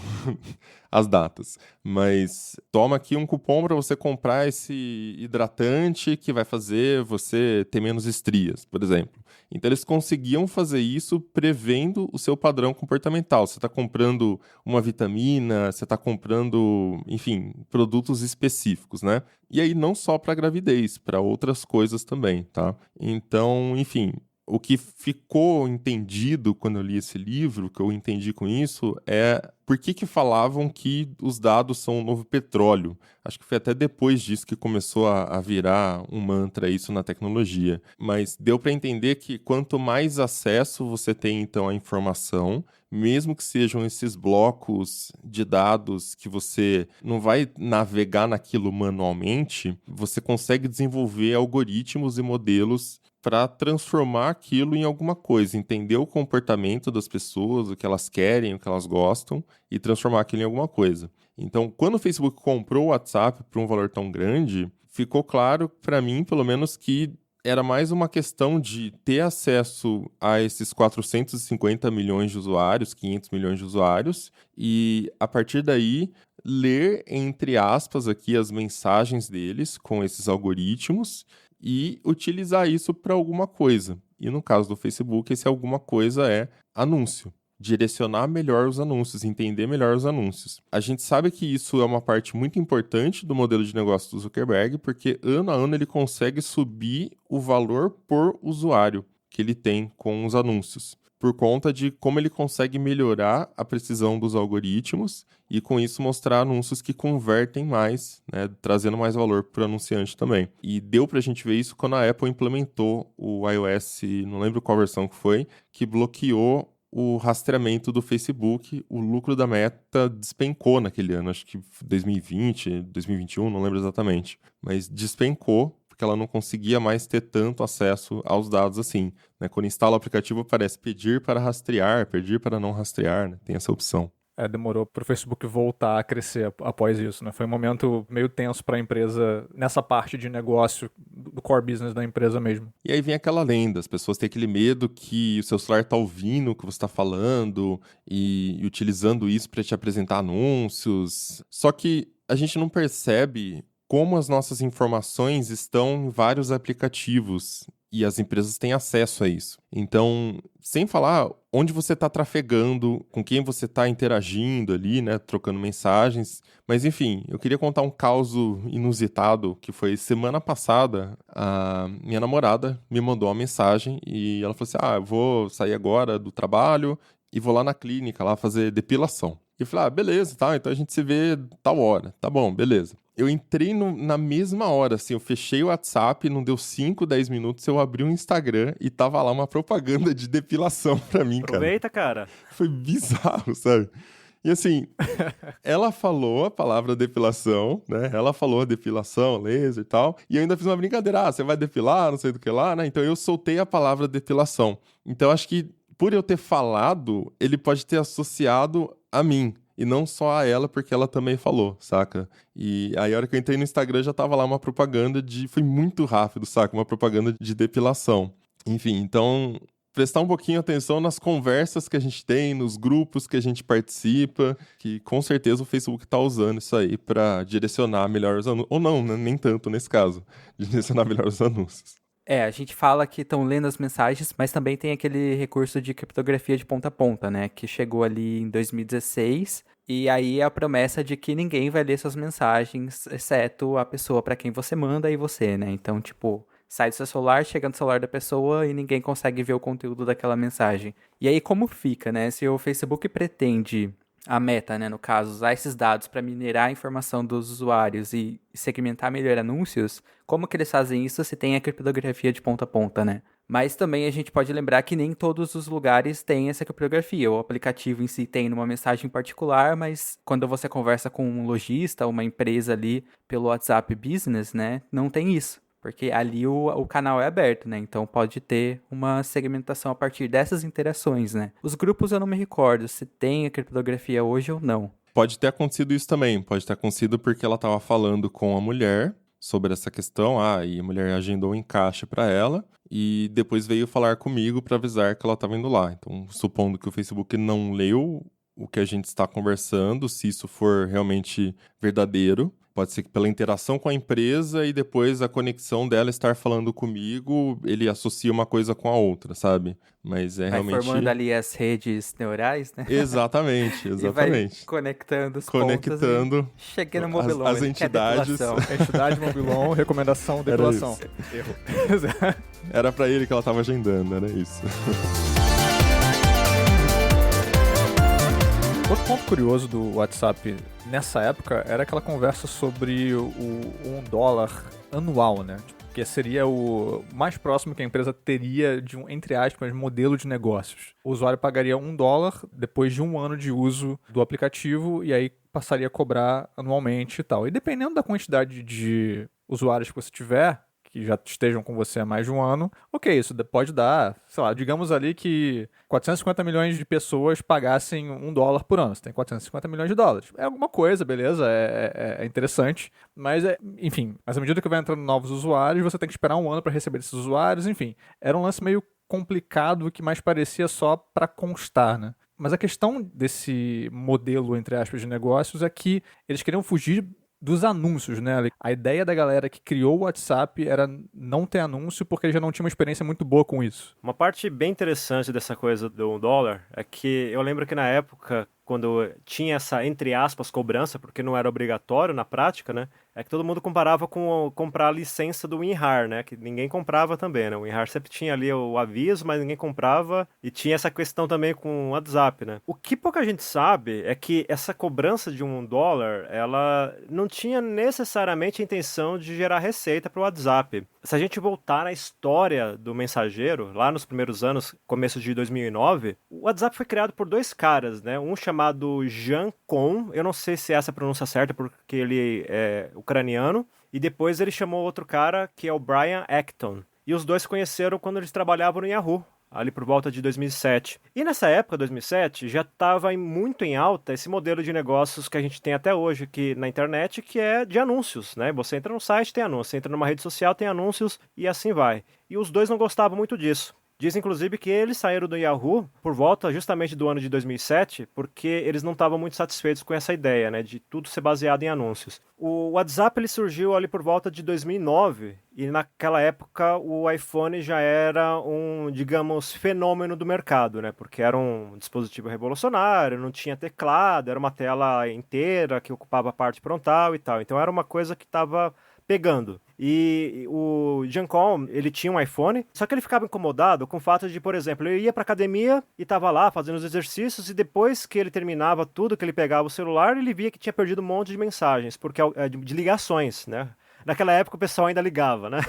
as datas, mas toma aqui um cupom para você comprar esse hidratante que vai fazer você ter menos estrias, por exemplo. Então, eles conseguiam fazer isso prevendo o seu padrão comportamental. Você está comprando uma vitamina, você está comprando, enfim, produtos específicos, né? E aí, não só para gravidez, para outras coisas também, tá? Então, enfim, o que ficou entendido quando eu li esse livro, o que eu entendi com isso, é por que falavam que os dados são o novo petróleo. Acho que foi até depois disso que começou a virar um mantra isso na tecnologia. Mas deu para entender que quanto mais acesso você tem, então, à informação, mesmo que sejam esses blocos de dados que você não vai navegar naquilo manualmente, você consegue desenvolver algoritmos e modelos para transformar aquilo em alguma coisa, entender o comportamento das pessoas, o que elas querem, o que elas gostam, e transformar aquilo em alguma coisa. Então, quando o Facebook comprou o WhatsApp por um valor tão grande, ficou claro para mim, pelo menos, que era mais uma questão de ter acesso a esses 450 milhões de usuários, 500 milhões de usuários, e a partir daí ler, entre aspas, aqui as mensagens deles com esses algoritmos e utilizar isso para alguma coisa. E no caso do Facebook, esse alguma coisa é anúncio. Direcionar melhor os anúncios, entender melhor os anúncios. A gente sabe que isso é uma parte muito importante do modelo de negócio do Zuckerberg, porque ano a ano ele consegue subir o valor por usuário que ele tem com os anúncios, por conta de como ele consegue melhorar a precisão dos algoritmos e com isso mostrar anúncios que convertem mais, né, trazendo mais valor para o anunciante também. E deu para a gente ver isso quando a Apple implementou o iOS, não lembro qual versão que foi, que bloqueou o rastreamento do Facebook. O lucro da Meta despencou naquele ano, acho que 2020, 2021, não lembro exatamente, mas despencou porque ela não conseguia mais ter tanto acesso aos dados assim, né? Quando instala o aplicativo aparece pedir para rastrear, pedir para não rastrear, né? Tem essa opção.
Demorou para o Facebook voltar a crescer após isso, né? Foi um momento meio tenso para a empresa nessa parte de negócio do core business da empresa mesmo.
E aí vem aquela lenda, as pessoas têm aquele medo que o seu celular está ouvindo o que você está falando e utilizando isso para te apresentar anúncios. Só que a gente não percebe como as nossas informações estão em vários aplicativos e as empresas têm acesso a isso. Então, sem falar onde você está trafegando, com quem você está interagindo ali, né, trocando mensagens. Mas, enfim, eu queria contar um caso inusitado, que foi semana passada, a minha namorada me mandou uma mensagem e ela falou assim, eu vou sair agora do trabalho e vou lá na clínica lá fazer depilação. E eu falei, beleza, tá, então a gente se vê tal hora. Tá bom, beleza. Eu entrei na mesma hora, assim, eu fechei o WhatsApp, não deu 5, 10 minutos, eu abri o Instagram e tava lá uma propaganda de depilação pra mim, cara.
Aproveita, cara.
Foi bizarro, sabe? E assim, ela falou a palavra depilação, né? Ela falou a depilação, laser e tal, e eu ainda fiz uma brincadeira, você vai depilar, não sei do que lá, né? Então eu soltei a palavra depilação. Então acho que por eu ter falado, ele pode ter associado a mim. E não só a ela, porque ela também falou, saca? E aí, a hora que eu entrei no Instagram, já tava lá uma propaganda foi muito rápido, saca? Uma propaganda de depilação. Enfim, então, prestar um pouquinho atenção nas conversas que a gente tem, nos grupos que a gente participa, que com certeza o Facebook tá usando isso aí pra direcionar melhor os anúncios. Ou não, né? Nem tanto nesse caso. Direcionar melhor os anúncios.
A gente fala que estão lendo as mensagens, mas também tem aquele recurso de criptografia de ponta a ponta, né? Que chegou ali em 2016, e aí é a promessa de que ninguém vai ler suas mensagens, exceto a pessoa para quem você manda e você, né? Então, tipo, sai do seu celular, chega no celular da pessoa e ninguém consegue ver o conteúdo daquela mensagem. E aí como fica, né? Se o Facebook pretende, a Meta, né, no caso, usar esses dados para minerar a informação dos usuários e segmentar melhor anúncios, como que eles fazem isso se tem a criptografia de ponta a ponta, né? Mas também a gente pode lembrar que nem todos os lugares têm essa criptografia. O aplicativo em si tem numa mensagem particular, mas quando você conversa com um lojista, uma empresa ali pelo WhatsApp Business, né, não tem isso. Porque ali o canal é aberto, né? Então pode ter uma segmentação a partir dessas interações, né? Os grupos eu não me recordo se tem a criptografia hoje ou não.
Pode ter acontecido isso também. Pode ter acontecido porque ela estava falando com a mulher sobre essa questão. E a mulher agendou um encaixe para ela e depois veio falar comigo para avisar que ela estava indo lá. Então, supondo que o Facebook não leu o que a gente está conversando, se isso for realmente verdadeiro, pode ser que pela interação com a empresa e depois a conexão dela estar falando comigo, ele associa uma coisa com a outra, sabe? Mas é realmente...
Vai formando ali as redes neurais, né?
Exatamente, exatamente.
E vai conectando os
conectando
pontos e cheguei no Mobilon.
as entidades.
Entidade Mobilon, recomendação, depilação. Erro.
Era pra ele que ela tava agendando, era isso.
Outro ponto curioso do WhatsApp nessa época era aquela conversa sobre o $1 anual, né? Que seria o mais próximo que a empresa teria de um, entre aspas, modelo de negócios. O usuário pagaria $1 depois de 1 ano de uso do aplicativo e aí passaria a cobrar anualmente e tal. E dependendo da quantidade de usuários que você tiver, que já estejam com você há mais de 1 ano, ok, isso pode dar, sei lá, digamos ali que 450 milhões de pessoas pagassem $1 por ano. Você tem 450 milhões de dólares. É alguma coisa, beleza, é interessante, mas, enfim, mas à medida que vai entrando novos usuários, você tem que esperar 1 ano para receber esses usuários, enfim. Era um lance meio complicado que mais parecia só para constar, né? Mas a questão desse modelo, entre aspas, de negócios é que eles queriam fugir dos anúncios, né? A ideia da galera que criou o WhatsApp era não ter anúncio porque eles já não tinham uma experiência muito boa com isso.
Uma parte bem interessante dessa coisa do $1 é que eu lembro que na época, quando tinha essa, entre aspas, cobrança, porque não era obrigatório na prática, né? É que todo mundo comparava com comprar a licença do WinRAR, né? Que ninguém comprava também, né? O WinRAR sempre tinha ali o aviso, mas ninguém comprava. E tinha essa questão também com o WhatsApp, né? O que pouca gente sabe é que essa cobrança de $1, ela não tinha necessariamente a intenção de gerar receita para o WhatsApp. Se a gente voltar na história do mensageiro, lá nos primeiros anos, começo de 2009, o WhatsApp foi criado por 2 caras, né? Um chamado Jan Koum, eu não sei se essa é a pronúncia certa, porque ele é ucraniano, e depois ele chamou outro cara, que é o Brian Acton. E os dois se conheceram quando eles trabalhavam no Yahoo, ali por volta de 2007. E nessa época, 2007, já estava muito em alta esse modelo de negócios que a gente tem até hoje aqui na internet, que é de anúncios, né? Você entra no site, tem anúncios, você entra numa rede social, tem anúncios, e assim vai. E os dois não gostavam muito disso. Diz, inclusive, que eles saíram do Yahoo por volta justamente do ano de 2007, porque eles não estavam muito satisfeitos com essa ideia, né, de tudo ser baseado em anúncios. O WhatsApp ele surgiu ali por volta de 2009, e naquela época o iPhone já era um, digamos, fenômeno do mercado, né, porque era um dispositivo revolucionário, não tinha teclado, era uma tela inteira que ocupava a parte frontal e tal. Então era uma coisa que estava pegando. E o Jancom, ele tinha um iPhone, só que ele ficava incomodado com o fato de, por exemplo, ele ia pra academia e tava lá fazendo os exercícios, e depois que ele terminava tudo, que ele pegava o celular, ele via que tinha perdido um monte de mensagens, porque de ligações, né? Naquela época o pessoal ainda ligava, né?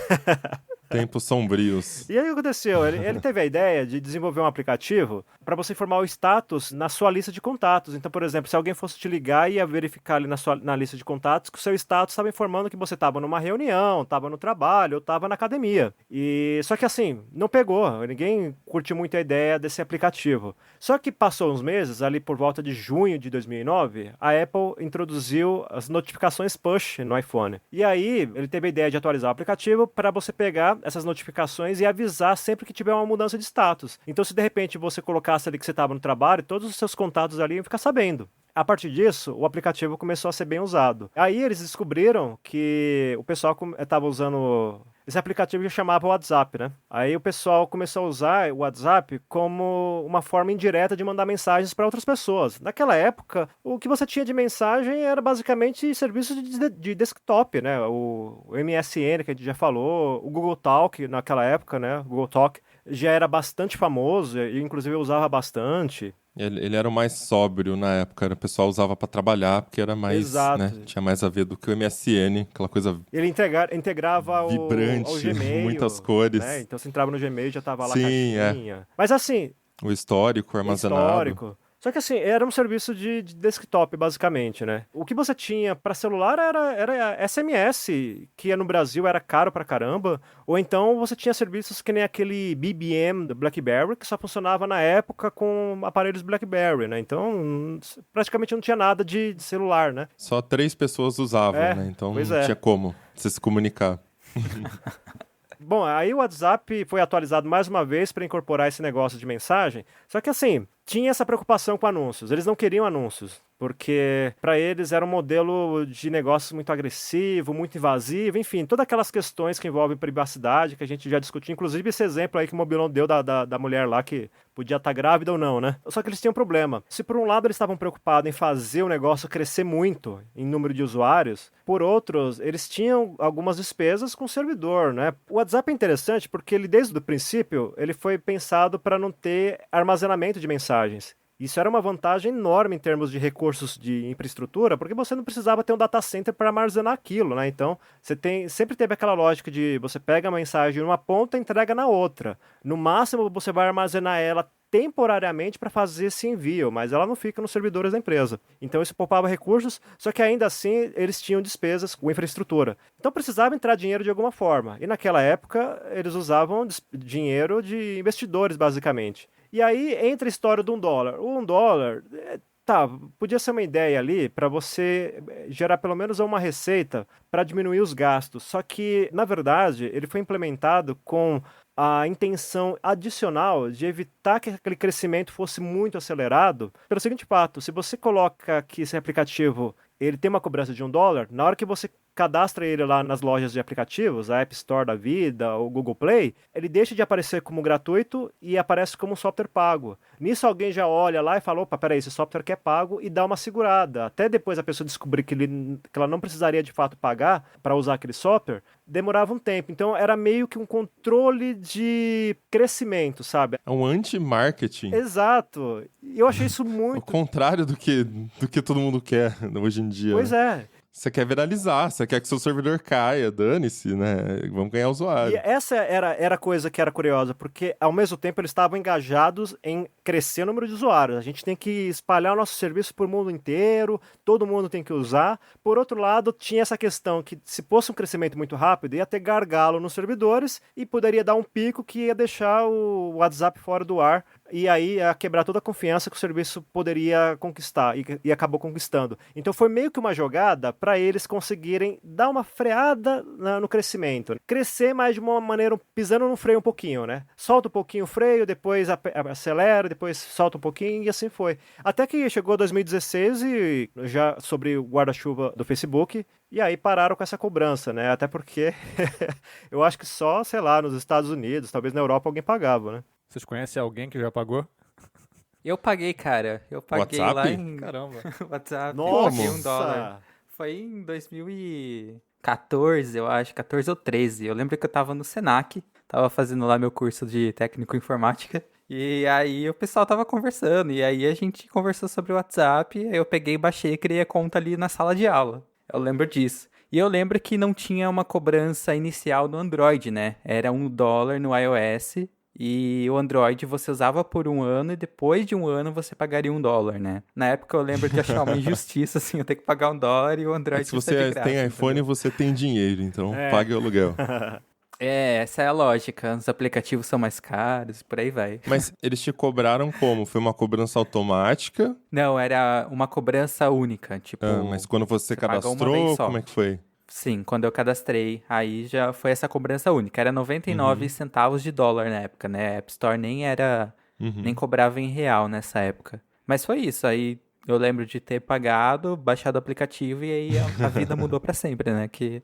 Tempos sombrios.
E aí o que aconteceu? Ele teve a ideia de desenvolver um aplicativo para você informar o status na sua lista de contatos. Então, por exemplo, se alguém fosse te ligar, ia verificar ali na lista de contatos que o seu status estava informando que você estava numa reunião, estava no trabalho ou estava na academia. E só que assim, não pegou. Ninguém curtiu muito a ideia desse aplicativo. Só que passou uns meses, ali por volta de junho de 2009, a Apple introduziu as notificações push no iPhone. E aí, ele teve a ideia de atualizar o aplicativo para você pegar essas notificações e avisar sempre que tiver uma mudança de status. Então, se de repente você colocasse ali que você estava no trabalho, todos os seus contatos ali iam ficar sabendo. A partir disso, o aplicativo começou a ser bem usado. Aí eles descobriram que o pessoal estava usando esse aplicativo que chamava WhatsApp, né? Aí o pessoal começou a usar o WhatsApp como uma forma indireta de mandar mensagens para outras pessoas. Naquela época, o que você tinha de mensagem era basicamente serviço de desktop, né? O MSN, que a gente já falou, o Google Talk naquela época, né? O Google Talk já era bastante famoso e inclusive eu usava bastante.
Ele era o mais sóbrio na época, o pessoal usava para trabalhar, porque era mais,
Exato.
né, tinha mais a ver do que o MSN, aquela coisa
Ele integrava
vibrante,
ao Gmail,
muitas cores.
né? Então você entrava no Gmail e já tava lá a
Sim,
caixinha. Mas assim,
o histórico armazenado.
histórico. Só que assim, era um serviço de desktop, basicamente, né? O que você tinha para celular era SMS, que no Brasil era caro pra caramba, ou então você tinha serviços que nem aquele BBM do BlackBerry, que só funcionava na época com aparelhos BlackBerry, né? Então, praticamente não tinha nada de celular, né?
Só 3 pessoas usavam, né? Então não tinha como você se comunicar.
Bom, aí o WhatsApp foi atualizado mais uma vez para incorporar esse negócio de mensagem, só que assim, tinha essa preocupação com anúncios, eles não queriam anúncios. porque para eles era um modelo de negócios muito agressivo, muito invasivo, enfim, todas aquelas questões que envolvem privacidade que a gente já discutiu, inclusive esse exemplo aí que o Mobilon deu da mulher lá que podia estar grávida ou não, né? Só que eles tinham um problema. Se por um lado eles estavam preocupados em fazer o negócio crescer muito em número de usuários, por outros, eles tinham algumas despesas com o servidor, né? O WhatsApp é interessante porque ele, desde o princípio, ele foi pensado para não ter armazenamento de mensagens. Isso era uma vantagem enorme em termos de recursos de infraestrutura, porque você não precisava ter um data center para armazenar aquilo, né? Então, sempre teve aquela lógica de você pega a mensagem numa ponta e entrega na outra. No máximo, você vai armazenar ela temporariamente para fazer esse envio, mas ela não fica nos servidores da empresa. Então, isso poupava recursos, só que ainda assim eles tinham despesas com infraestrutura. Então, precisava entrar dinheiro de alguma forma. E naquela época, eles usavam dinheiro de investidores, basicamente. E aí entra a história do $1. O $1, tá, podia ser uma ideia ali para você gerar pelo menos uma receita para diminuir os gastos. Só que, na verdade, ele foi implementado com a intenção adicional de evitar que aquele crescimento fosse muito acelerado pelo seguinte fato: se você coloca que esse aplicativo ele tem uma cobrança de $1, na hora que você cadastra ele lá nas lojas de aplicativos, a App Store da vida, ou Google Play, ele deixa de aparecer como gratuito e aparece como um software pago. Nisso alguém já olha lá e fala, opa, peraí, esse software aqui é pago, e dá uma segurada. Até depois a pessoa descobrir que ela não precisaria de fato pagar para usar aquele software, demorava um tempo. Então era meio que um controle de crescimento, sabe?
É um anti-marketing.
Exato. E eu achei isso muito...
O contrário do que todo mundo quer hoje em dia.
Pois é.
Você quer viralizar, você quer que seu servidor caia, dane-se, né? Vamos ganhar usuário.
E essa era a coisa que era curiosa, porque ao mesmo tempo eles estavam engajados em crescer o número de usuários. A gente tem que espalhar o nosso serviço por mundo inteiro, todo mundo tem que usar. Por outro lado, tinha essa questão que se fosse um crescimento muito rápido, ia ter gargalo nos servidores e poderia dar um pico que ia deixar o WhatsApp fora do ar. E aí ia quebrar toda a confiança que o serviço poderia conquistar, e acabou conquistando. Então foi meio que uma jogada para eles conseguirem dar uma freada no crescimento. Crescer, mas de uma maneira pisando no freio um pouquinho, né? Solta um pouquinho o freio, depois acelera, depois solta um pouquinho, e assim foi. Até que chegou 2016 e já sobre o guarda-chuva do Facebook, e aí pararam com essa cobrança, né? Até porque eu acho que só, sei lá, nos Estados Unidos, talvez na Europa alguém pagava, né?
Vocês conhecem alguém que já pagou?
Eu paguei, cara. Eu paguei
WhatsApp?
lá em
Caramba.
WhatsApp.
Nossa!
Eu paguei $1. Foi em 2014, eu acho, 14 ou 13. Eu lembro que eu tava no Senac, tava fazendo lá meu curso de técnico em informática. E aí o pessoal tava conversando, e aí a gente conversou sobre o WhatsApp, aí eu peguei e baixei e criei a conta ali na sala de aula. Eu lembro disso. E eu lembro que não tinha uma cobrança inicial no Android, né? Era $1 no iOS, e o Android você usava por um ano e depois de um ano você pagaria $1, né? Na época eu lembro de achar uma injustiça, assim, eu ter que pagar $1 e o Android
Se
ser de
você
graça,
tem iPhone,
entendeu?
você tem dinheiro, então pague o aluguel.
Essa é a lógica. Os aplicativos são mais caros, por aí vai.
Mas eles te cobraram como? Foi uma cobrança automática?
Não, era uma cobrança única, tipo...
Mas quando você
paga uma vez
cadastrou,
só.
como é que foi?
Sim, quando eu cadastrei, aí já foi essa cobrança única. Era 99 centavos de dólar na época, né? A App Store nem cobrava em real nessa época. Mas foi isso, aí eu lembro de ter pagado, baixado o aplicativo e aí a vida mudou pra sempre, né? Que...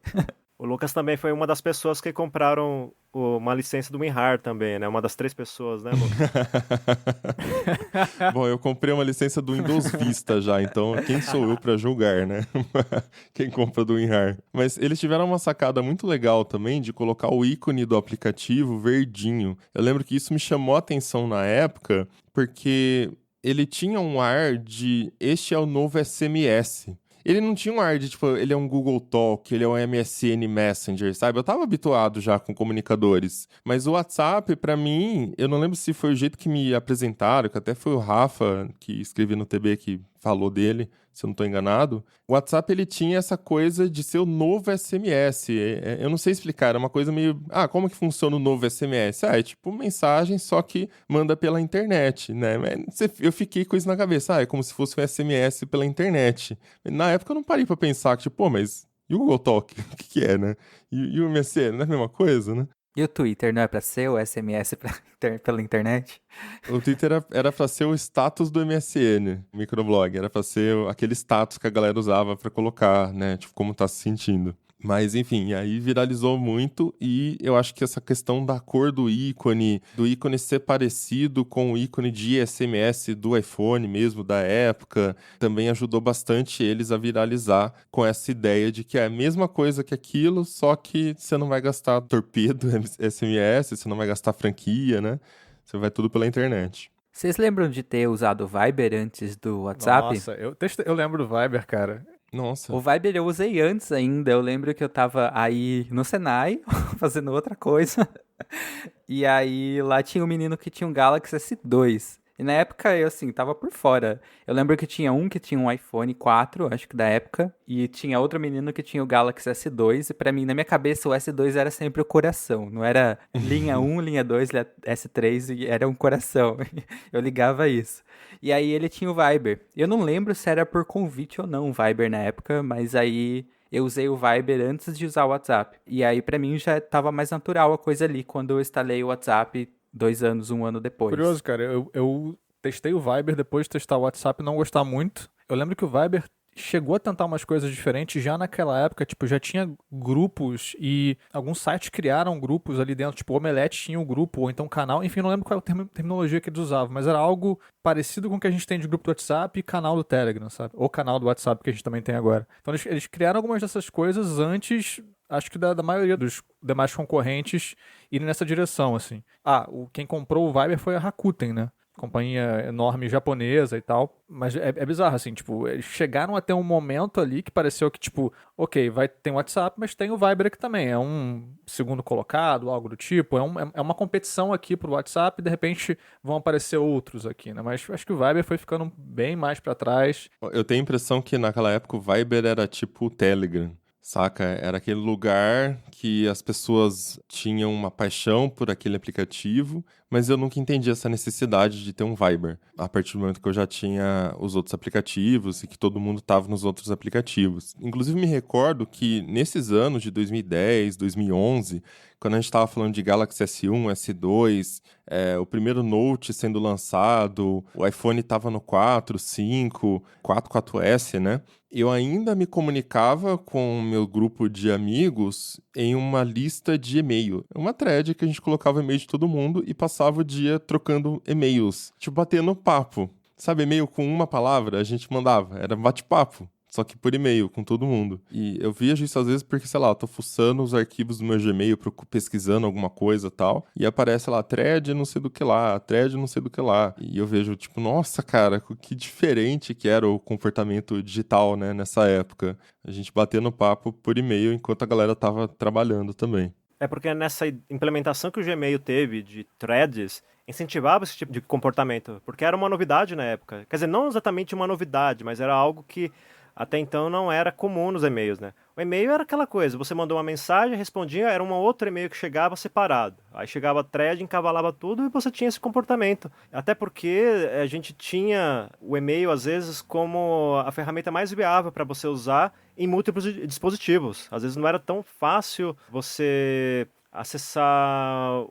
O Lucas também foi uma das pessoas que compraram uma licença do WinRAR também, né? Uma das 3 pessoas, né, Lucas?
Bom, eu comprei uma licença do Windows Vista já, então quem sou eu pra julgar, né? Quem compra do WinRAR. Mas eles tiveram uma sacada muito legal também de colocar o ícone do aplicativo verdinho. Eu lembro que isso me chamou a atenção na época, porque ele tinha um ar de este é o novo SMS. Ele não tinha um ar de, tipo, ele é um Google Talk, ele é um MSN Messenger, sabe? Eu tava habituado já com comunicadores. Mas o WhatsApp, pra mim, eu não lembro se foi o jeito que me apresentaram, que até foi o Rafa, que escreveu no TB, que falou dele, se eu não tô enganado. O WhatsApp, ele tinha essa coisa de ser o novo SMS. Eu não sei explicar, era uma coisa meio... como que funciona o novo SMS? É tipo mensagem, só que manda pela internet, né? Eu fiquei com isso na cabeça. É como se fosse um SMS pela internet. Na época eu não parei pra pensar que, tipo, mas... E o Google Talk? O que é, né? E o MSN? Não é a mesma coisa, né?
E o Twitter não é pra ser o SMS pela internet?
O Twitter era pra ser o status do MSN, o microblog. Era pra ser aquele status que a galera usava pra colocar, né? Tipo, como tá se sentindo. Mas, enfim, aí viralizou muito e eu acho que essa questão da cor do ícone ser parecido com o ícone de SMS do iPhone mesmo, da época, também ajudou bastante eles a viralizar com essa ideia de que é a mesma coisa que aquilo, só que você não vai gastar torpedo SMS, você não vai gastar franquia, né? Você vai tudo pela internet.
Vocês lembram de ter usado o Viber antes do WhatsApp?
Nossa, eu lembro do Viber, cara.
Nossa.
O Viber eu usei antes ainda. Eu lembro que eu tava aí no Senai, fazendo outra coisa. E aí lá tinha um menino que tinha um Galaxy S2. E na época eu, assim, tava por fora. Eu lembro que tinha um que tinha um iPhone 4, acho que da época. E tinha outro menino que tinha o Galaxy S2. E pra mim, na minha cabeça, o S2 era sempre o coração. Não era linha 1, linha 2, linha S3, e era um coração. Eu ligava isso. E aí ele tinha o Viber. Eu não lembro se era por convite ou não o Viber na época, mas aí eu usei o Viber antes de usar o WhatsApp. E aí pra mim já tava mais natural a coisa ali quando eu instalei o WhatsApp 2 anos, 1 ano depois.
Curioso, cara. Eu testei o Viber depois de testar o WhatsApp e não gostar muito. Eu lembro que o Viber chegou a tentar umas coisas diferentes já naquela época, tipo, já tinha grupos e alguns sites criaram grupos ali dentro, tipo, o Omelete tinha um grupo, ou então um canal, enfim, não lembro qual é a terminologia que eles usavam, mas era algo parecido com o que a gente tem de grupo do WhatsApp e canal do Telegram, sabe? Ou canal do WhatsApp que a gente também tem agora. Então eles criaram algumas dessas coisas antes, acho que da maioria dos demais concorrentes irem nessa direção, assim. Quem comprou o Viber foi a Rakuten, né? Companhia enorme japonesa e tal, mas é bizarro, assim, tipo, eles chegaram a ter um momento ali que pareceu que, tipo, ok, tem o WhatsApp, mas tem o Viber aqui também, é um segundo colocado, algo do tipo, é uma competição aqui pro WhatsApp e de repente vão aparecer outros aqui, né, mas acho que o Viber foi ficando bem mais pra trás.
Eu tenho a impressão que naquela época o Viber era tipo o Telegram. Saca? Era aquele lugar que as pessoas tinham uma paixão por aquele aplicativo, mas eu nunca entendi essa necessidade de ter um Viber. A partir do momento que eu já tinha os outros aplicativos e que todo mundo estava nos outros aplicativos. Inclusive, me recordo que nesses anos de 2010, 2011, quando a gente estava falando de Galaxy S1, S2, o primeiro Note sendo lançado, o iPhone estava no 4, 5, 4S, né? Eu ainda me comunicava com o meu grupo de amigos em uma lista de e-mail. Uma thread que a gente colocava o e-mail de todo mundo e passava o dia trocando e-mails. Tipo, batendo papo. Sabe, e-mail com uma palavra, a gente mandava. Era bate-papo. Só que por e-mail, com todo mundo. E eu vejo isso às vezes porque, sei lá, eu tô fuçando os arquivos do meu Gmail, pesquisando alguma coisa e tal, e aparece lá, thread não sei do que lá, thread não sei do que lá. E eu vejo, tipo, nossa, cara, que diferente que era o comportamento digital, né, nessa época. A gente batendo papo por e-mail enquanto a galera tava trabalhando também.
É porque nessa implementação que o Gmail teve de threads, incentivava esse tipo de comportamento, porque era uma novidade na época. Quer dizer, não exatamente uma novidade, mas era algo que até então não era comum nos e-mails, né? O e-mail era aquela coisa, você mandou uma mensagem, respondia, era um outro e-mail que chegava separado. Aí chegava a thread, encavalava tudo e você tinha esse comportamento. Até porque a gente tinha o e-mail, às vezes, como a ferramenta mais viável para você usar em múltiplos dispositivos. Às vezes não era tão fácil você acessar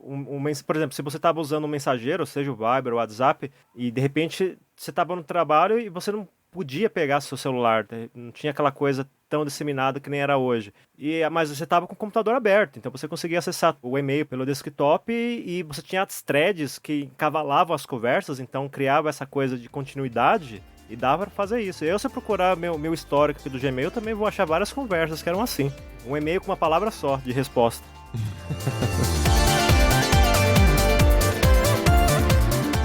por exemplo, se você estava usando um mensageiro, seja o Viber ou o WhatsApp, e de repente você estava no trabalho e você não podia pegar seu celular, não tinha aquela coisa tão disseminada que nem era hoje. Mas você estava com o computador aberto, então você conseguia acessar o e-mail pelo desktop e você tinha as threads que encavalavam as conversas, então criava essa coisa de continuidade e dava para fazer isso. Se eu procurar meu histórico aqui do Gmail, eu também vou achar várias conversas que eram assim. Um e-mail com uma palavra só de resposta.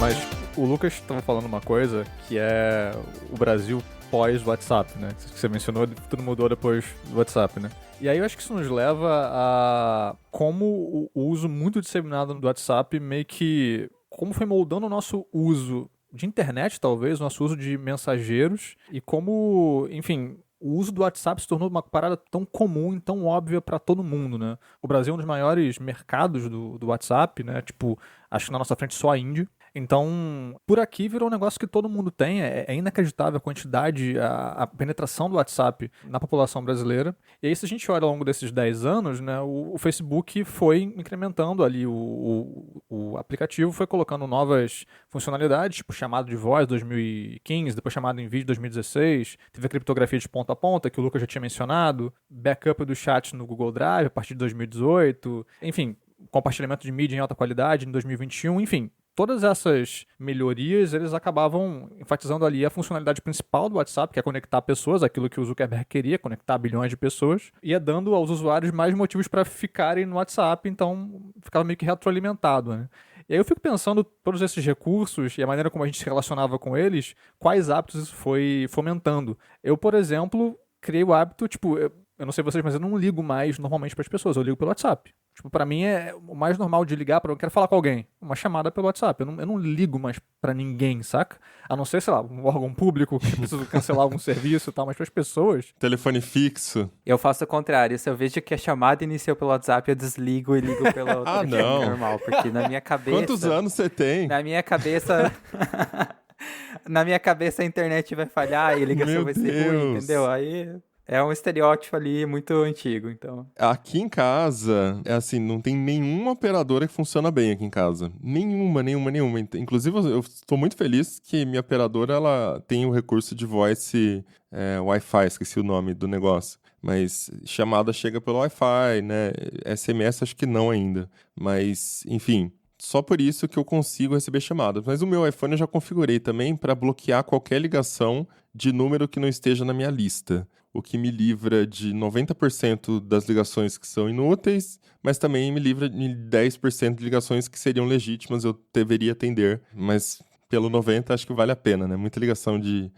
Mas o Lucas estava falando uma coisa que é o Brasil pós-WhatsApp, né? Que você mencionou, tudo mudou depois do WhatsApp, né? E aí eu acho que isso nos leva a como o uso muito disseminado do WhatsApp meio que como foi moldando o nosso uso de internet, talvez, o nosso uso de mensageiros e como, enfim, o uso do WhatsApp se tornou uma parada tão comum e tão óbvia para todo mundo, né? O Brasil é um dos maiores mercados do WhatsApp, né? Tipo, acho que na nossa frente só a Índia. Então, por aqui virou um negócio que todo mundo tem, é inacreditável a quantidade, a penetração do WhatsApp na população brasileira. E aí, se a gente olha ao longo desses 10 anos, né, o Facebook foi incrementando ali, o aplicativo foi colocando novas funcionalidades, tipo chamado de voz 2015, depois chamado em vídeo 2016, teve a criptografia de ponta a ponta, que o Lucas já tinha mencionado, backup do chat no Google Drive a partir de 2018, enfim, compartilhamento de mídia em alta qualidade em 2021, enfim. Todas essas melhorias, eles acabavam enfatizando ali a funcionalidade principal do WhatsApp, que é conectar pessoas, aquilo que o Zuckerberg queria, conectar bilhões de pessoas, e é dando aos usuários mais motivos para ficarem no WhatsApp, então ficava meio que retroalimentado, né? E aí eu fico pensando, todos esses recursos e a maneira como a gente se relacionava com eles, quais hábitos isso foi fomentando. Eu, por exemplo, criei o hábito, tipo, eu não sei vocês, mas eu não ligo mais normalmente para as pessoas, eu ligo pelo WhatsApp. Tipo, pra mim é o mais normal de ligar eu quero falar com alguém. Uma chamada pelo WhatsApp. Eu não ligo mais pra ninguém, saca? A não ser, sei lá, um órgão público que preciso cancelar algum serviço e tal, mas pras pessoas...
Telefone fixo.
Eu faço o contrário. Se eu vejo que a chamada iniciou pelo WhatsApp, eu desligo e ligo pelo
não.
normal. Porque na minha cabeça...
Quantos anos você tem?
Na minha cabeça... Na minha cabeça a internet vai falhar e a ligação vai ser ruim, entendeu? Aí... É um estereótipo ali muito antigo, então...
Aqui em casa, é assim, não tem nenhuma operadora que funciona bem aqui em casa. Nenhuma. Inclusive, eu estou muito feliz que minha operadora, ela tem o recurso de voice Wi-Fi, esqueci o nome do negócio. Mas chamada chega pelo Wi-Fi, né? SMS acho que não ainda. Mas, enfim... Só por isso que eu consigo receber chamadas. Mas o meu iPhone eu já configurei também para bloquear qualquer ligação de número que não esteja na minha lista. O que me livra de 90% das ligações que são inúteis, mas também me livra de 10% de ligações que seriam legítimas, eu deveria atender. Mas pelo 90% acho que vale a pena, né? Muita ligação de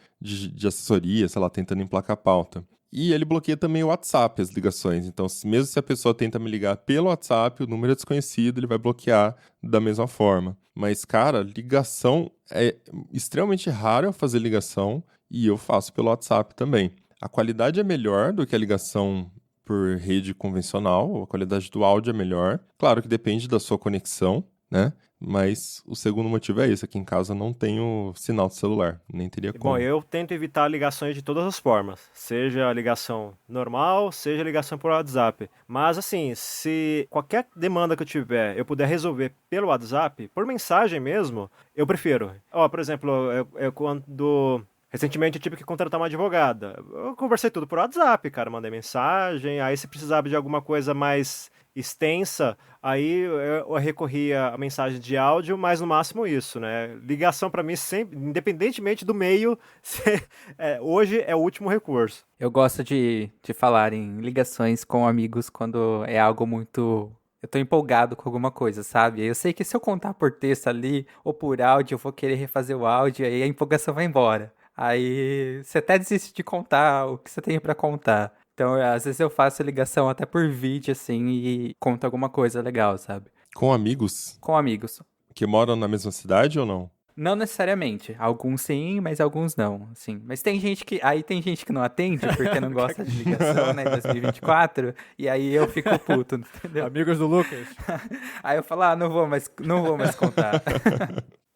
assessoria, sei lá, tentando emplacar pauta. E ele bloqueia também o WhatsApp, as ligações. Então, mesmo se a pessoa tenta me ligar pelo WhatsApp, o número é desconhecido, ele vai bloquear da mesma forma. Mas, cara, ligação é extremamente raro eu fazer ligação e eu faço pelo WhatsApp também. A qualidade é melhor do que a ligação por rede convencional, a qualidade do áudio é melhor. Claro que depende da sua conexão, né? Mas o segundo motivo é esse, aqui em casa não tenho sinal de celular, nem teria como.
Bom, eu tento evitar ligações de todas as formas, seja a ligação normal, seja a ligação por WhatsApp. Mas assim, se qualquer demanda que eu tiver, eu puder resolver pelo WhatsApp, por mensagem mesmo, eu prefiro. Por exemplo, eu quando... Recentemente eu tive que contratar uma advogada. Eu conversei tudo por WhatsApp, cara, mandei mensagem, aí se precisava de alguma coisa mais extensa, aí eu recorria a mensagem de áudio, mas no máximo isso, né? Ligação pra mim sempre, independentemente do meio, hoje é o último recurso.
Eu gosto de falar em ligações com amigos quando é algo muito... Eu tô empolgado com alguma coisa, sabe? Eu sei que se eu contar por texto ali ou por áudio, eu vou querer refazer o áudio, aí a empolgação vai embora. Aí você até desiste de contar o que você tem pra contar. Então, às vezes eu faço ligação até por vídeo, assim, e conto alguma coisa legal, sabe?
Com amigos?
Com amigos.
Que moram na mesma cidade ou não?
Não necessariamente. Alguns sim, mas alguns não, assim. Mas tem gente que... Aí tem gente que não atende porque não gosta de ligação, né? 2024. E aí eu fico puto, entendeu?
Amigos do Lucas.
Aí eu falo, não vou mais contar.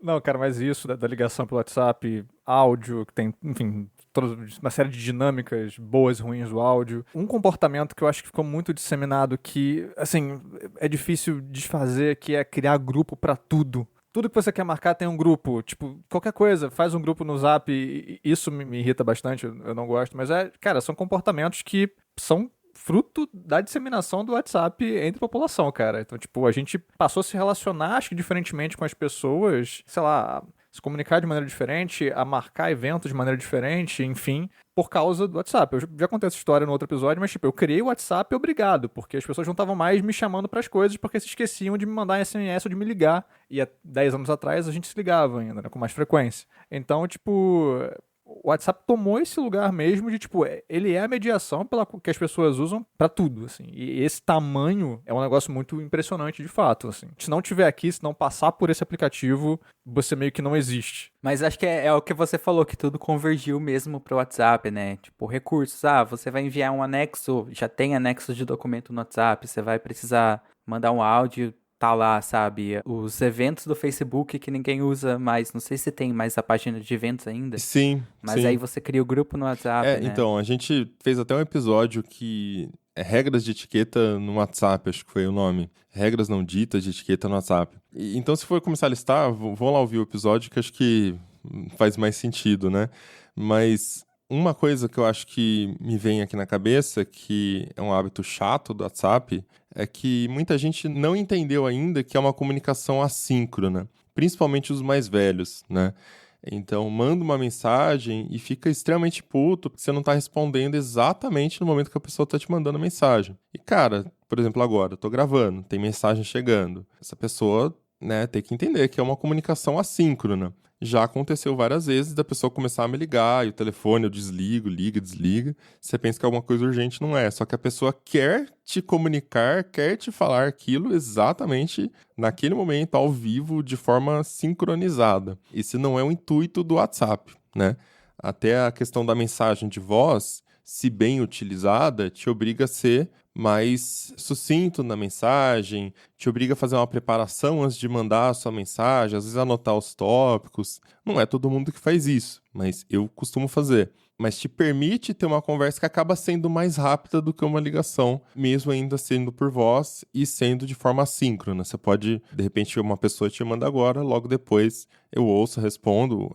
Não, cara, mas isso da ligação pelo WhatsApp, áudio, que tem, enfim, toda uma série de dinâmicas boas e ruins do áudio. Um comportamento que eu acho que ficou muito disseminado que, assim, é difícil desfazer, que é criar grupo pra tudo. Tudo que você quer marcar tem um grupo, tipo, qualquer coisa, faz um grupo no Zap, e isso me irrita bastante, eu não gosto, mas cara, são comportamentos que são fruto da disseminação do WhatsApp entre a população, cara. Então, tipo, a gente passou a se relacionar, acho que diferentemente com as pessoas, sei lá, se comunicar de maneira diferente, a marcar eventos de maneira diferente, enfim, por causa do WhatsApp. Eu já contei essa história no outro episódio, mas, tipo, eu criei o WhatsApp obrigado, porque as pessoas não estavam mais me chamando pras coisas porque se esqueciam de me mandar SMS ou de me ligar. E há 10 anos atrás a gente se ligava ainda, né, com mais frequência. Então, tipo... O WhatsApp tomou esse lugar mesmo de, tipo, ele é a mediação pela que as pessoas usam pra tudo, assim. E esse tamanho é um negócio muito impressionante, de fato, assim. Se não tiver aqui, se não passar por esse aplicativo, você meio que não existe.
Mas acho que é o que você falou, que tudo convergiu mesmo pro WhatsApp, né? Tipo, recursos. Você vai enviar um anexo, já tem anexo de documento no WhatsApp, você vai precisar mandar um áudio, tá lá, sabe? Os eventos do Facebook que ninguém usa mais. Não sei se tem mais a página de eventos ainda.
Sim,
Mas
sim.
aí você cria o grupo no WhatsApp, né?
Então, a gente fez até um episódio que é regras de etiqueta no WhatsApp, acho que foi o nome. Regras não ditas de etiqueta no WhatsApp. Então, se for começar a listar, vão lá ouvir o episódio que acho que faz mais sentido, né? Mas uma coisa que eu acho que me vem aqui na cabeça, que é um hábito chato do WhatsApp, é que muita gente não entendeu ainda que é uma comunicação assíncrona, principalmente os mais velhos, né? Então, manda uma mensagem e fica extremamente puto porque você não tá respondendo exatamente no momento que a pessoa tá te mandando a mensagem. E, cara, por exemplo, agora, eu tô gravando, tem mensagem chegando. Essa pessoa, né, tem que entender que é uma comunicação assíncrona. Já aconteceu várias vezes da pessoa começar a me ligar e o telefone eu desligo, liga, desliga. Você pensa que é alguma coisa urgente, não é. Só que a pessoa quer te comunicar, quer te falar aquilo exatamente naquele momento, ao vivo, de forma sincronizada. Esse não é o intuito do WhatsApp, né? Até a questão da mensagem de voz, se bem utilizada, te obriga a ser mais sucinto na mensagem, te obriga a fazer uma preparação antes de mandar a sua mensagem, às vezes anotar os tópicos. Não é todo mundo que faz isso, mas eu costumo fazer. Mas te permite ter uma conversa que acaba sendo mais rápida do que uma ligação, mesmo ainda sendo por voz e sendo de forma assíncrona. Você pode, de repente, uma pessoa te manda agora, logo depois eu ouço, respondo.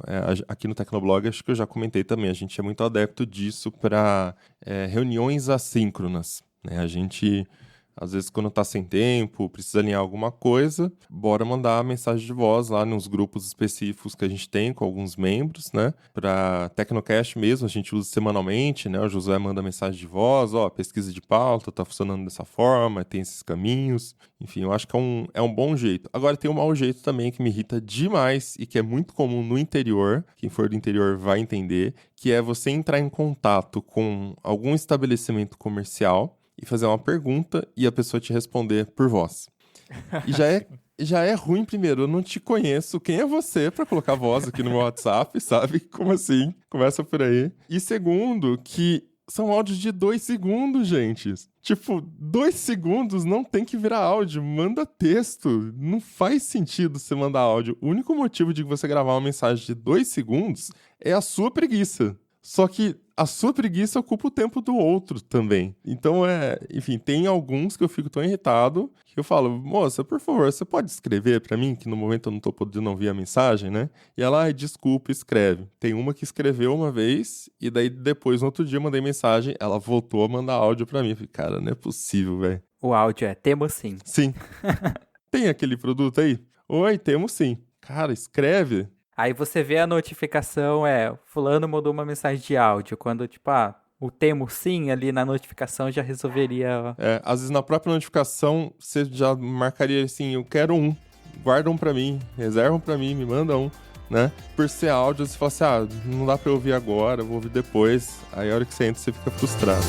Aqui no Tecnoblog, acho que eu já comentei também, a gente é muito adepto disso para reuniões assíncronas. A gente, às vezes, quando tá sem tempo, precisa alinhar alguma coisa, bora mandar mensagem de voz lá nos grupos específicos que a gente tem com alguns membros, né? Pra Tecnocast mesmo, a gente usa semanalmente, né? O Josué manda mensagem de voz, pesquisa de pauta, tá funcionando dessa forma, tem esses caminhos. Enfim, eu acho que é um bom jeito. Agora, tem um mau jeito também que me irrita demais e que é muito comum no interior, quem for do interior vai entender, que é você entrar em contato com algum estabelecimento comercial e fazer uma pergunta e a pessoa te responder por voz. E já é ruim, primeiro, eu não te conheço. Quem é você pra colocar voz aqui no meu WhatsApp, sabe? Como assim? Começa por aí. E segundo, que são áudios de 2 segundos, gente. Tipo, 2 segundos não tem que virar áudio, manda texto. Não faz sentido você mandar áudio. O único motivo de você gravar uma mensagem de 2 segundos é a sua preguiça. Só que a sua preguiça ocupa o tempo do outro também. Então, enfim, tem alguns que eu fico tão irritado que eu falo, moça, por favor, você pode escrever pra mim, que no momento eu não tô podendo ouvir a mensagem, né? E ela, desculpa, escreve. Tem uma que escreveu uma vez e daí depois, no outro dia, eu mandei mensagem, ela voltou a mandar áudio pra mim. Eu falei, cara, não é possível, velho.
O áudio temos sim.
Sim. Tem aquele produto aí? Oi, temos sim. Cara, escreve.
Aí você vê a notificação, fulano mandou uma mensagem de áudio, quando, tipo, o temo sim ali na notificação já resolveria...
Às vezes na própria notificação você já marcaria assim, eu quero um, guarda um pra mim, reservam pra mim, me manda um, né? Por ser áudio, você fala assim, não dá pra eu ouvir agora, eu vou ouvir depois, aí a hora que você entra você fica frustrado.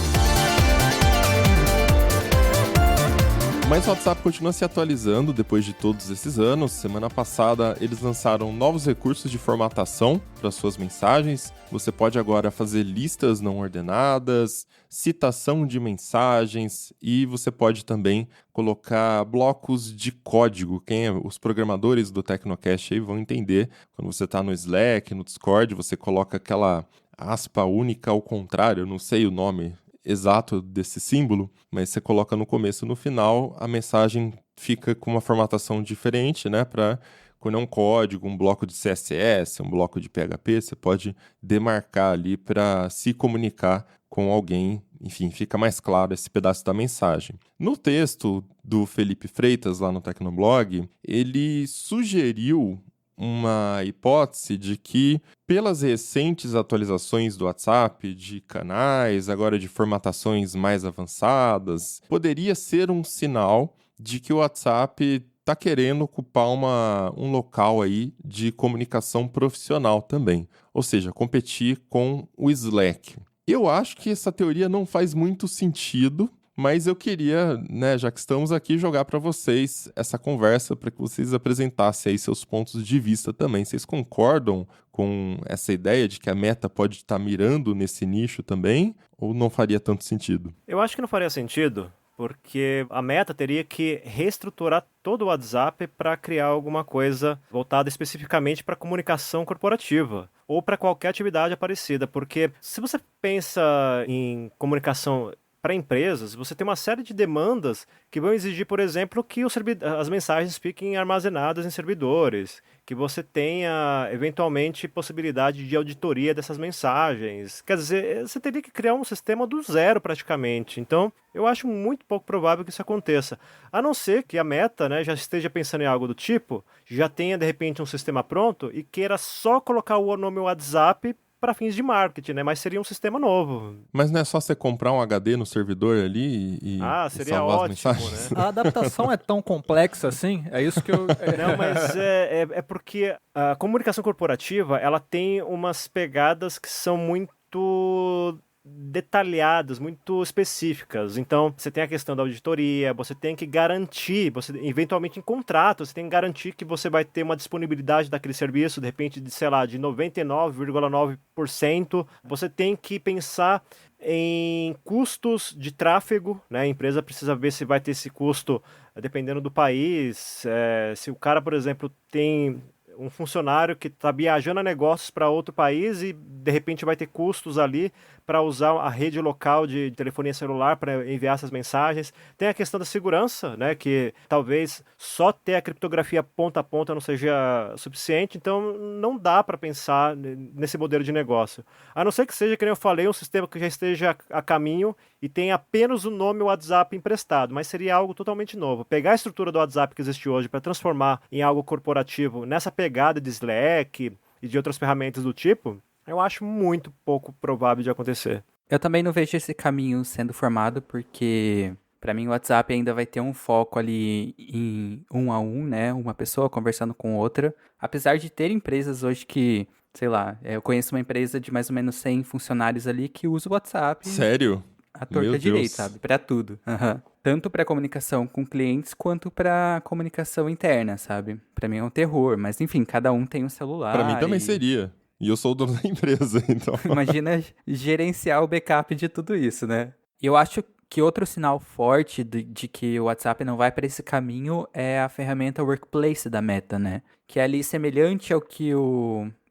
Mas o WhatsApp continua se atualizando depois de todos esses anos. Semana passada, eles lançaram novos recursos de formatação para suas mensagens. Você pode agora fazer listas não ordenadas, citação de mensagens e você pode também colocar blocos de código. Os programadores do Tecnocast aí vão entender. Quando você está no Slack, no Discord, você coloca aquela aspa única ao contrário, eu não sei o nome exato desse símbolo, mas você coloca no começo e no final, a mensagem fica com uma formatação diferente, né? Para quando é um código, um bloco de CSS, um bloco de PHP, você pode demarcar ali para se comunicar com alguém. Enfim, fica mais claro esse pedaço da mensagem. No texto do Felipe Freitas, lá no Tecnoblog, ele sugeriu uma hipótese de que, pelas recentes atualizações do WhatsApp, de canais, agora de formatações mais avançadas, poderia ser um sinal de que o WhatsApp está querendo ocupar um local aí de comunicação profissional também, ou seja, competir com o Slack. Eu acho que essa teoria não faz muito sentido, mas eu queria, né, já que estamos aqui, jogar para vocês essa conversa para que vocês apresentassem aí seus pontos de vista também. Vocês concordam com essa ideia de que a Meta pode estar mirando nesse nicho também? Ou não faria tanto sentido?
Eu acho que não faria sentido, porque a Meta teria que reestruturar todo o WhatsApp para criar alguma coisa voltada especificamente para comunicação corporativa ou para qualquer atividade parecida, porque se você pensa em comunicação para empresas, você tem uma série de demandas que vão exigir, por exemplo, que as mensagens fiquem armazenadas em servidores, que você tenha, eventualmente, possibilidade de auditoria dessas mensagens. Quer dizer, você teria que criar um sistema do zero, praticamente. Então, eu acho muito pouco provável que isso aconteça. A não ser que a Meta, né, já esteja pensando em algo do tipo, já tenha, de repente, um sistema pronto e queira só colocar o nome WhatsApp para fins de marketing, né? Mas seria um sistema novo.
Mas não é só você comprar um HD no servidor ali e
seria
salvar as
ótimo,
mensagens?
né?
A adaptação é tão complexa assim? É isso que eu...
Não, mas é porque a comunicação corporativa, ela tem umas pegadas que são muito detalhadas, muito específicas. Então, você tem a questão da auditoria, você tem que garantir, você eventualmente em contrato, você tem que garantir que você vai ter uma disponibilidade daquele serviço, de repente, de, sei lá, de 99,9%. Você tem que pensar em custos de tráfego, né? A empresa precisa ver se vai ter esse custo dependendo do país. Se o cara, por exemplo, tem um funcionário que está viajando a negócios para outro país e de repente vai ter custos ali para usar a rede local de telefonia celular para enviar essas mensagens. Tem a questão da segurança, né, que talvez só ter a criptografia ponta a ponta não seja suficiente, então não dá para pensar nesse modelo de negócio. A não ser que seja, como eu falei, um sistema que já esteja a caminho e tenha apenas o nome WhatsApp emprestado, mas seria algo totalmente novo. Pegar a estrutura do WhatsApp que existe hoje para transformar em algo corporativo nessa pegada de Slack e de outras ferramentas do tipo, eu acho muito pouco provável de acontecer.
Eu também não vejo esse caminho sendo formado, porque para mim o WhatsApp ainda vai ter um foco ali em um a um, né? Uma pessoa conversando com outra. Apesar de ter empresas hoje que, sei lá, eu conheço uma empresa de mais ou menos 100 funcionários ali que usa o WhatsApp.
Sério?
A torta
Meu
direita,
Deus.
sabe? Pra tudo. Uhum. Tanto pra comunicação com clientes, quanto pra comunicação interna, sabe? Pra mim é um terror, mas enfim, cada um tem um celular.
Pra mim também seria. E eu sou o dono da empresa, então...
Imagina gerenciar o backup de tudo isso, né? E eu acho que outro sinal forte de que o WhatsApp não vai para esse caminho é a ferramenta Workplace da Meta, né? Que é ali semelhante ao que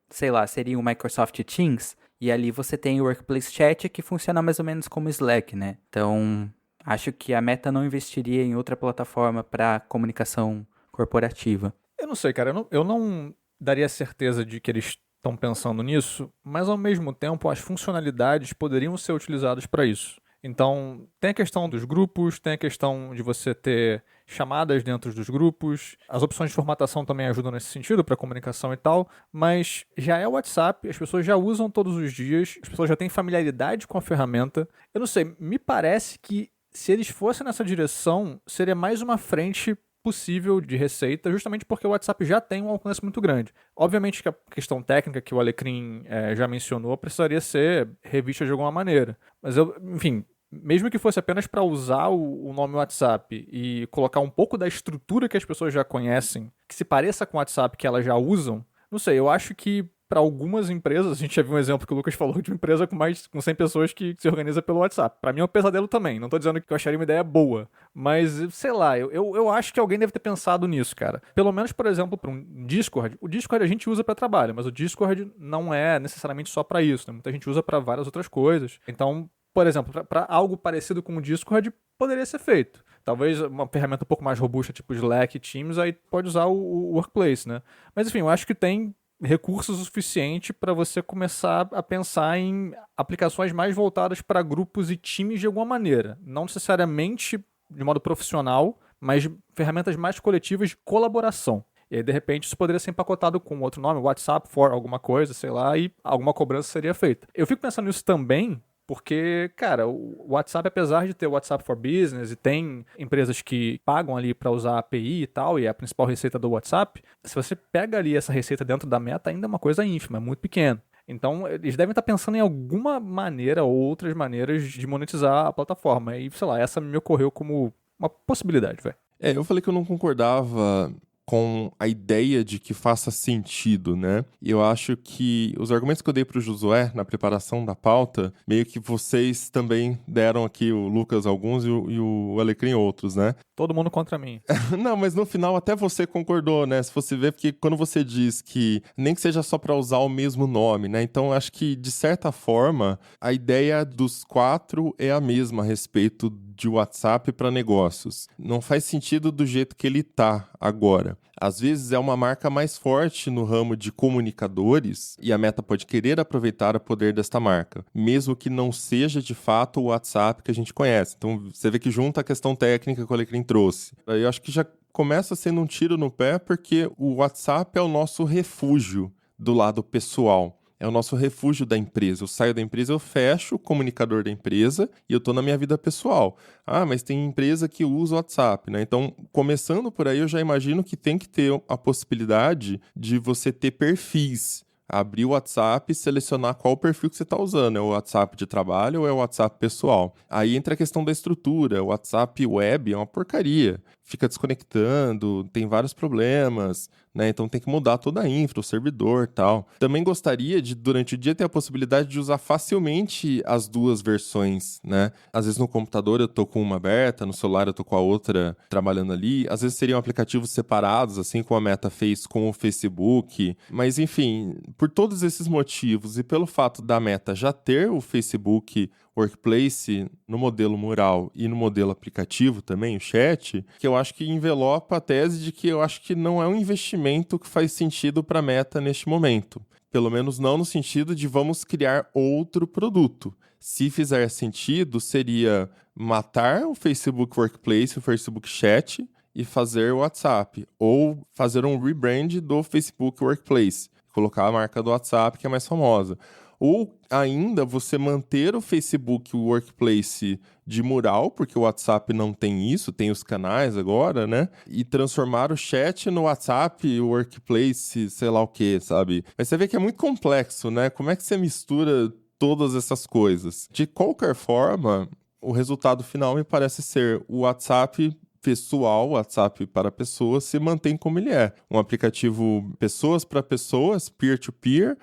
sei lá, seria o Microsoft Teams. E ali você tem o Workplace Chat, que funciona mais ou menos como Slack, né? Então, acho que a Meta não investiria em outra plataforma para comunicação corporativa.
Eu não sei, cara. Eu não daria certeza de que eles estão pensando nisso, mas ao mesmo tempo as funcionalidades poderiam ser utilizadas para isso. Então, tem a questão dos grupos, tem a questão de você ter chamadas dentro dos grupos, as opções de formatação também ajudam nesse sentido para comunicação e tal, mas já é o WhatsApp, as pessoas já usam todos os dias, as pessoas já têm familiaridade com a ferramenta. Eu não sei, me parece que se eles fossem nessa direção, seria mais uma frente possível de receita, justamente porque o WhatsApp já tem um alcance muito grande. Obviamente que a questão técnica que o Alecrim já mencionou precisaria ser revista de alguma maneira. Mas enfim, mesmo que fosse apenas para usar o nome WhatsApp e colocar um pouco da estrutura que as pessoas já conhecem, que se pareça com o WhatsApp que elas já usam, não sei, eu acho que para algumas empresas, a gente já viu um exemplo que o Lucas falou de uma empresa com 100 pessoas que se organiza pelo WhatsApp. Para mim é um pesadelo também, não tô dizendo que eu acharia uma ideia boa, mas sei lá, eu acho que alguém deve ter pensado nisso, cara. Pelo menos, por exemplo, para um Discord. O Discord a gente usa para trabalho, mas o Discord não é necessariamente só para isso, né? Muita gente usa para várias outras coisas. Então, por exemplo, para algo parecido com o Discord, poderia ser feito. Talvez uma ferramenta um pouco mais robusta, tipo Slack e Teams, aí pode usar o Workplace, né? Mas enfim, eu acho que tem recursos o suficiente para você começar a pensar em aplicações mais voltadas para grupos e times de alguma maneira. Não necessariamente de modo profissional, mas ferramentas mais coletivas de colaboração. E aí, de repente, isso poderia ser empacotado com outro nome, WhatsApp for alguma coisa, sei lá, e alguma cobrança seria feita. Eu fico pensando nisso também, porque, cara, o WhatsApp, apesar de ter o WhatsApp for Business e tem empresas que pagam ali para usar a API e tal, e é a principal receita do WhatsApp, se você pega ali essa receita dentro da Meta, ainda é uma coisa ínfima, é muito pequena. Então, eles devem estar pensando em alguma maneira ou outras maneiras de monetizar a plataforma. E, sei lá, essa me ocorreu como uma possibilidade, velho.
Eu falei que eu não concordava com a ideia de que faça sentido, né? E eu acho que os argumentos que eu dei para o Josué na preparação da pauta, meio que vocês também deram aqui, o Lucas alguns e o Alecrim outros, né?
Todo mundo contra mim.
Não, mas no final até você concordou, né? Se você vê, porque quando você diz que nem que seja só para usar o mesmo nome, né? Então acho que, de certa forma, a ideia dos 4 é a mesma a respeito de WhatsApp para negócios. Não faz sentido do jeito que ele tá agora. Às vezes é uma marca mais forte no ramo de comunicadores e a Meta pode querer aproveitar o poder desta marca, mesmo que não seja de fato o WhatsApp que a gente conhece. Então você vê que junta a questão técnica que o Alecrim trouxe. Eu acho que já começa sendo um tiro no pé porque o WhatsApp é o nosso refúgio do lado pessoal. É o nosso refúgio da empresa. Eu saio da empresa, eu fecho o comunicador da empresa e eu tô na minha vida pessoal. Ah, mas tem empresa que usa o WhatsApp, né? Então, começando por aí, eu já imagino que tem que ter a possibilidade de você ter perfis. Abrir o WhatsApp e selecionar qual perfil que você está usando. É o WhatsApp de trabalho ou é o WhatsApp pessoal? Aí entra a questão da estrutura. O WhatsApp web é uma porcaria. Fica desconectando, tem vários problemas, né? Então tem que mudar toda a infra, o servidor e tal. Também gostaria de, durante o dia, ter a possibilidade de usar facilmente as duas versões, né? Às vezes no computador eu tô com uma aberta, no celular eu tô com a outra trabalhando ali. Às vezes seriam aplicativos separados, assim como a Meta fez com o Facebook. Mas enfim, por todos esses motivos e pelo fato da Meta já ter o Facebook Workplace no modelo mural e no modelo aplicativo também, o chat, que eu acho que envelopa a tese de que eu acho que não é um investimento que faz sentido para a Meta neste momento. Pelo menos não no sentido de vamos criar outro produto. Se fizer sentido, seria matar o Facebook Workplace, o Facebook Chat e fazer o WhatsApp. Ou fazer um rebrand do Facebook Workplace. Colocar a marca do WhatsApp, que é mais famosa. Ou ainda você manter o Facebook Workplace de mural, porque o WhatsApp não tem isso, tem os canais agora, né? E transformar o chat no WhatsApp, o Workplace, sei lá o que, sabe? Mas você vê que é muito complexo, né? Como é que você mistura todas essas coisas? De qualquer forma, o resultado final me parece ser o WhatsApp pessoal, WhatsApp para pessoas, se mantém como ele é. Um aplicativo pessoas para pessoas, peer-to-peer,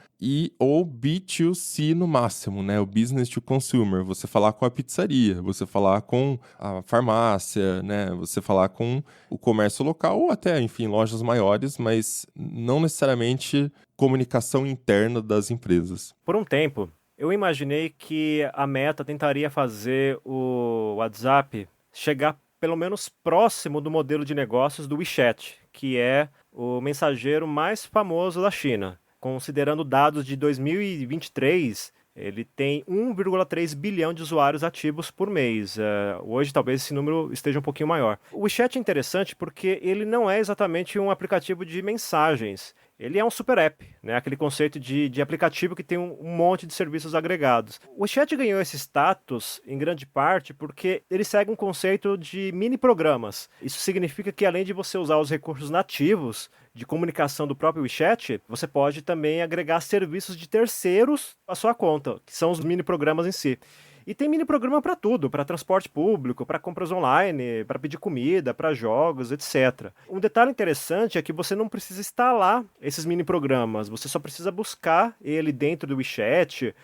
ou B2C no máximo, né? O business to consumer. Você falar com a pizzaria, você falar com a farmácia, né? Você falar com o comércio local ou até, enfim, lojas maiores, mas não necessariamente comunicação interna das empresas.
Por um tempo, eu imaginei que a Meta tentaria fazer o WhatsApp chegar pelo menos próximo do modelo de negócios do WeChat, que é o mensageiro mais famoso da China. Considerando dados de 2023, ele tem 1,3 bilhão de usuários ativos por mês. Hoje talvez esse número esteja um pouquinho maior. O WeChat é interessante porque ele não é exatamente um aplicativo de mensagens. Ele é um super app, né? Aquele conceito de aplicativo que tem um monte de serviços agregados. O WeChat ganhou esse status, em grande parte, porque ele segue um conceito de mini programas. Isso significa que, além de você usar os recursos nativos de comunicação do próprio WeChat, você pode também agregar serviços de terceiros à sua conta, que são os mini programas em si. E tem mini programa para tudo, para transporte público, para compras online, para pedir comida, para jogos, etc. Um detalhe interessante é que você não precisa instalar esses mini programas, você só precisa buscar ele dentro do WeChat,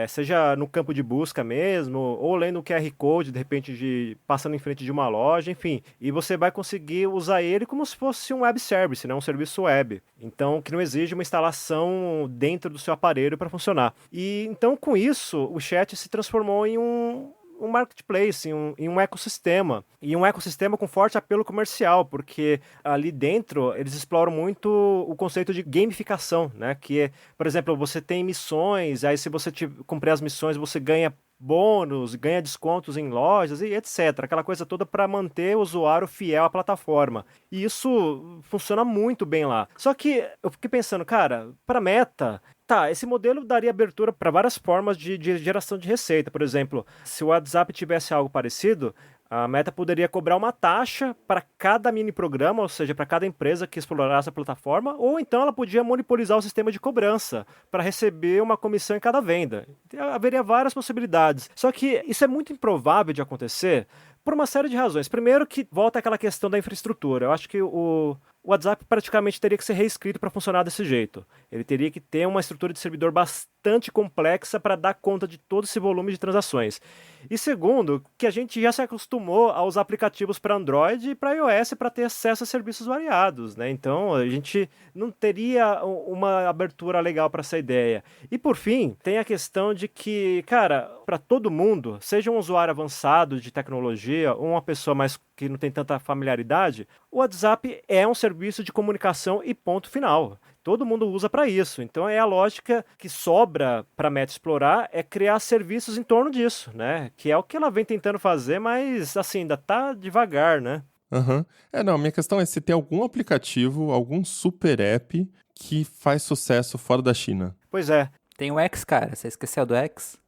seja no campo de busca mesmo, ou lendo o QR Code, de repente passando em frente de uma loja, enfim. E você vai conseguir usar ele como se fosse um web service, né? Um serviço web. Então, que não exige uma instalação dentro do seu aparelho para funcionar. E então, com isso, o chat se transformou em um marketplace, em um ecossistema. E um ecossistema com forte apelo comercial, porque ali dentro eles exploram muito o conceito de gamificação, né? Que é, por exemplo, você tem missões, aí se você cumprir as missões, você ganha bônus, ganha descontos em lojas e etc. Aquela coisa toda para manter o usuário fiel à plataforma. E isso funciona muito bem lá. Só que eu fiquei pensando, cara, para Meta, tá, esse modelo daria abertura para várias formas de geração de receita. Por exemplo, se o WhatsApp tivesse algo parecido, a Meta poderia cobrar uma taxa para cada mini programa, ou seja, para cada empresa que explorasse a plataforma, ou então ela podia monopolizar o sistema de cobrança para receber uma comissão em cada venda. Haveria várias possibilidades. Só que isso é muito improvável de acontecer, Por uma série de razões. Primeiro que volta àquela questão da infraestrutura. Eu acho que o WhatsApp praticamente teria que ser reescrito para funcionar desse jeito. Ele teria que ter uma estrutura de servidor bastante complexa para dar conta de todo esse volume de transações. E segundo, que a gente já se acostumou aos aplicativos para Android e para iOS para ter acesso a serviços variados, né? Então a gente não teria uma abertura legal para essa ideia. E por fim, tem a questão de que, cara, para todo mundo, seja um usuário avançado de tecnologia ou uma pessoa mais que não tem tanta familiaridade, o WhatsApp é um serviço de comunicação e ponto final. Todo mundo usa para isso. Então é a lógica que sobra para a Meta explorar é criar serviços em torno disso, né? Que é o que ela vem tentando fazer, mas assim, ainda tá devagar, né?
Aham. Não, minha questão é se tem algum aplicativo, algum super app que faz sucesso fora da China.
Pois é.
Tem o X, cara. Você esqueceu do X?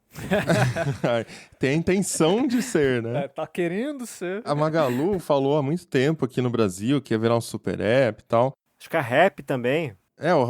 Tem a intenção de ser, né?
Tá querendo ser.
A Magalu falou há muito tempo aqui no Brasil que ia virar um super app e tal.
Acho que a Rap também.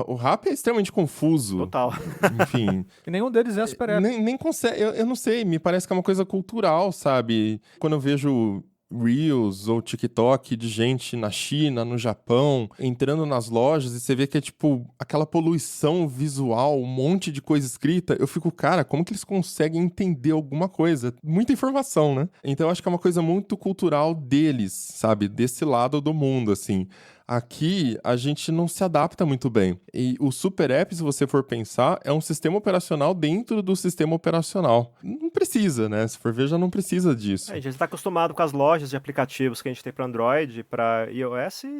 O rap é extremamente confuso.
Total.
Enfim.
E nenhum deles é super app.
Nem consegue. Eu não sei, me parece que é uma coisa cultural, sabe? Quando eu vejo Reels ou TikTok de gente na China, no Japão, entrando nas lojas e você vê que é tipo aquela poluição visual, um monte de coisa escrita, eu fico, cara, como que eles conseguem entender alguma coisa? Muita informação, né? Então eu acho que é uma coisa muito cultural deles, sabe? Desse lado do mundo, assim. Aqui, a gente não se adapta muito bem. E o Super App, se você for pensar, é um sistema operacional dentro do sistema operacional. Não precisa, né? Se for ver, já não precisa disso.
A gente está acostumado com as lojas de aplicativos que a gente tem para Android, para iOS e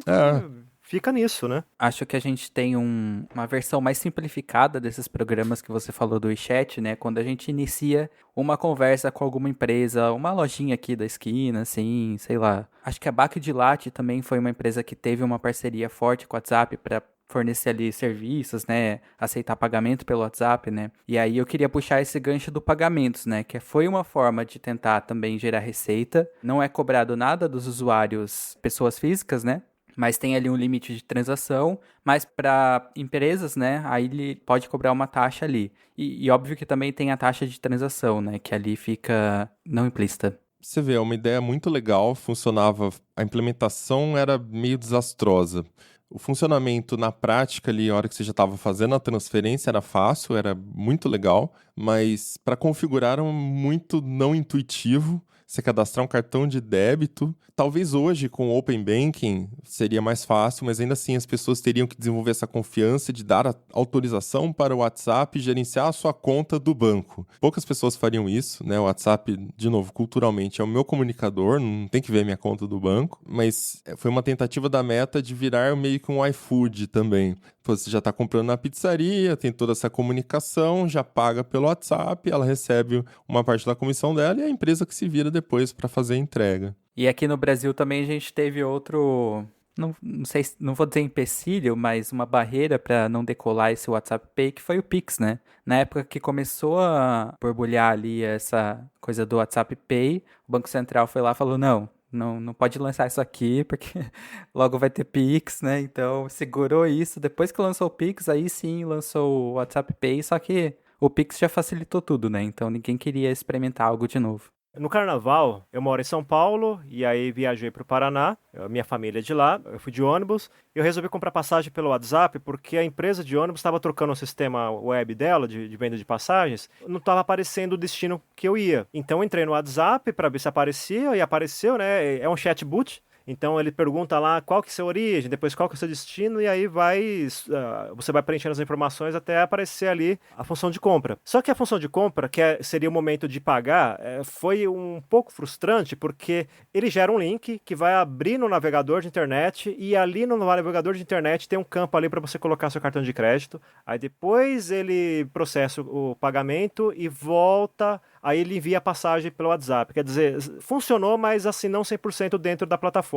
fica nisso, né?
Acho que a gente tem uma versão mais simplificada desses programas que você falou do WeChat, né? Quando a gente inicia uma conversa com alguma empresa, uma lojinha aqui da esquina, assim, sei lá. Acho que a Bac de Latte também foi uma empresa que teve uma parceria forte com o WhatsApp para fornecer ali serviços, né, aceitar pagamento pelo WhatsApp, né, e aí eu queria puxar esse gancho do pagamentos, né, que foi uma forma de tentar também gerar receita, não é cobrado nada dos usuários, pessoas físicas, né, mas tem ali um limite de transação, mas para empresas, né, aí ele pode cobrar uma taxa ali, e óbvio que também tem a taxa de transação, né, que ali fica não implícita.
Você vê, é uma ideia muito legal, funcionava, a implementação era meio desastrosa. O funcionamento na prática ali, a hora que você já estava fazendo a transferência, era fácil, era muito legal, mas para configurar era muito não intuitivo. Você cadastrar um cartão de débito, talvez hoje com o Open Banking seria mais fácil, mas ainda assim as pessoas teriam que desenvolver essa confiança de dar a autorização para o WhatsApp gerenciar a sua conta do banco. Poucas pessoas fariam isso, né? O WhatsApp, de novo, culturalmente é o meu comunicador, não tem que ver minha conta do banco, mas foi uma tentativa da Meta de virar meio que um iFood também. Você já está comprando na pizzaria, tem toda essa comunicação, já paga pelo WhatsApp, ela recebe uma parte da comissão dela e a empresa que se vira depois para fazer a entrega.
E aqui no Brasil também a gente teve outro, não sei, não vou dizer empecilho, mas uma barreira para não decolar esse WhatsApp Pay, que foi o Pix, né? Na época que começou a borbulhar ali essa coisa do WhatsApp Pay, o Banco Central foi lá e falou, não pode lançar isso aqui, porque logo vai ter Pix, né? Então, segurou isso. Depois que lançou o Pix, aí sim lançou o WhatsApp Pay, só que o Pix já facilitou tudo, né? Então, ninguém queria experimentar algo de novo.
No carnaval, eu moro em São Paulo e aí viajei para o Paraná, minha família é de lá, eu fui de ônibus, eu resolvi comprar passagem pelo WhatsApp porque a empresa de ônibus estava trocando o sistema web dela de venda de passagens, não estava aparecendo o destino que eu ia. Então eu entrei no WhatsApp para ver se aparecia e apareceu, né? É um chatbot. Então ele pergunta lá qual que é a sua origem, depois qual que é o seu destino e aí você vai preenchendo as informações até aparecer ali a função de compra. Só que a função de compra, seria o momento de pagar, foi um pouco frustrante porque ele gera um link que vai abrir no navegador de internet e ali no navegador de internet tem um campo ali para você colocar seu cartão de crédito. Aí depois ele processa o pagamento e volta, aí ele envia a passagem pelo WhatsApp. Quer dizer, funcionou, mas assim não 100% dentro da plataforma.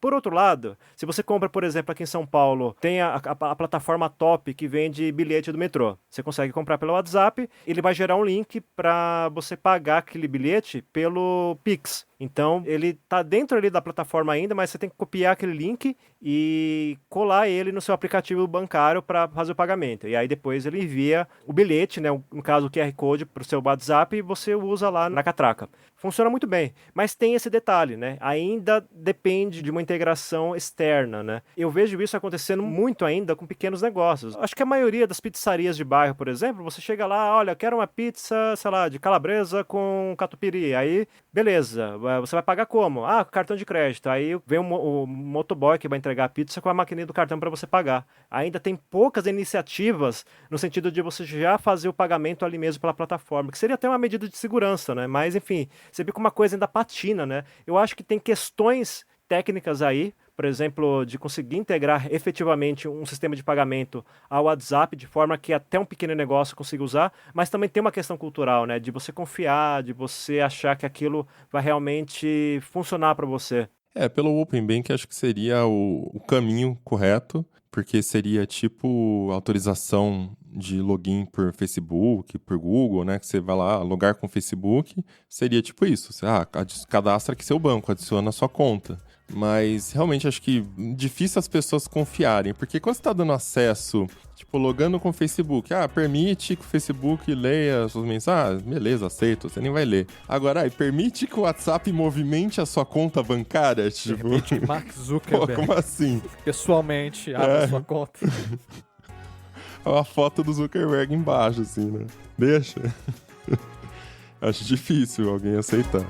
Por outro lado, se você compra, por exemplo, aqui em São Paulo, tem a plataforma Top que vende bilhete do metrô. Você consegue comprar pelo WhatsApp, ele vai gerar um link para você pagar aquele bilhete pelo Pix. Então, ele está dentro ali da plataforma ainda, mas você tem que copiar aquele link e colar ele no seu aplicativo bancário para fazer o pagamento. E aí depois ele envia o bilhete, né, no caso o QR Code, para o seu WhatsApp e você usa lá na catraca. funciona muito bem, mas tem esse detalhe, né? Ainda depende de uma integração externa, né? Eu vejo isso acontecendo muito ainda com pequenos negócios. Acho que a maioria das pizzarias de bairro, por exemplo, você chega lá, olha, quero uma pizza, sei lá, de calabresa com catupiry. Aí, beleza, você vai pagar como? Ah, com cartão de crédito. Aí vem o motoboy que vai entregar a pizza com a maquininha do cartão para você pagar. Ainda tem poucas iniciativas no sentido de você já fazer o pagamento ali mesmo pela plataforma, que seria até uma medida de segurança, né? Mas, enfim, você vê que uma coisa ainda patina, né? Eu acho que tem questões técnicas aí, por exemplo, de conseguir integrar efetivamente um sistema de pagamento ao WhatsApp, de forma que até um pequeno negócio consiga usar, mas também tem uma questão cultural, né? De você confiar, de você achar que aquilo vai realmente funcionar para você.
Pelo Open Bank acho que seria o caminho correto, porque seria tipo autorização de login por Facebook, por Google, né? Que você vai lá logar com o Facebook, seria tipo isso. Você cadastra aqui seu banco, adiciona a sua conta. Mas realmente acho que difícil as pessoas confiarem, porque quando você está dando acesso, tipo, logando com o Facebook, permite que o Facebook leia as suas mensagens, beleza, aceito, você nem vai ler. Agora, permite que o WhatsApp movimente a sua conta bancária, tipo...
Permite que Mark Zuckerberg,
como assim?
pessoalmente, abra sua conta.
A foto do Zuckerberg embaixo, assim, né? Deixa. Acho difícil alguém aceitar.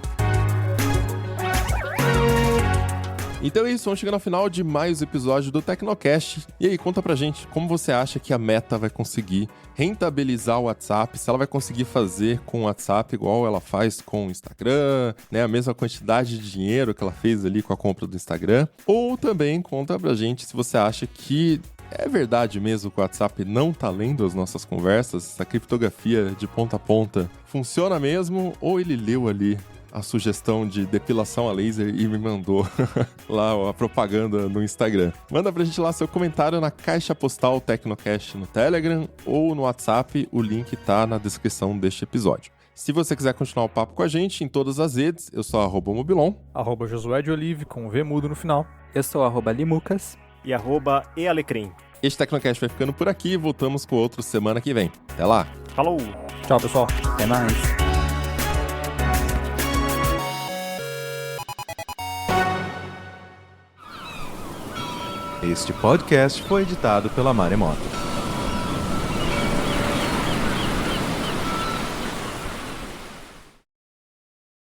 Então é isso, vamos chegando ao final de mais um episódio do Tecnocast. E aí, conta pra gente, como você acha que a Meta vai conseguir rentabilizar o WhatsApp? Se ela vai conseguir fazer com o WhatsApp igual ela faz com o Instagram, né? A mesma quantidade de dinheiro que ela fez ali com a compra do Instagram. Ou também conta pra gente se você acha que é verdade mesmo que o WhatsApp não tá lendo as nossas conversas? Essa criptografia de ponta a ponta funciona mesmo? Ou ele leu ali a sugestão de depilação a laser e me mandou lá a propaganda no Instagram? Manda pra gente lá seu comentário na caixa postal Tecnocast no Telegram ou no WhatsApp, o link tá na descrição deste episódio. Se você quiser continuar o papo com a gente em todas as redes, eu sou @mobilon,
@Josué de Olive, com V mudo no final.
Eu sou @limucas.
E @ealecrim.
Este Tecnocast vai ficando por aqui, voltamos com outro semana que vem. Até lá!
Falou!
Tchau, pessoal.
Até mais.
Este podcast foi editado pela Maremoto.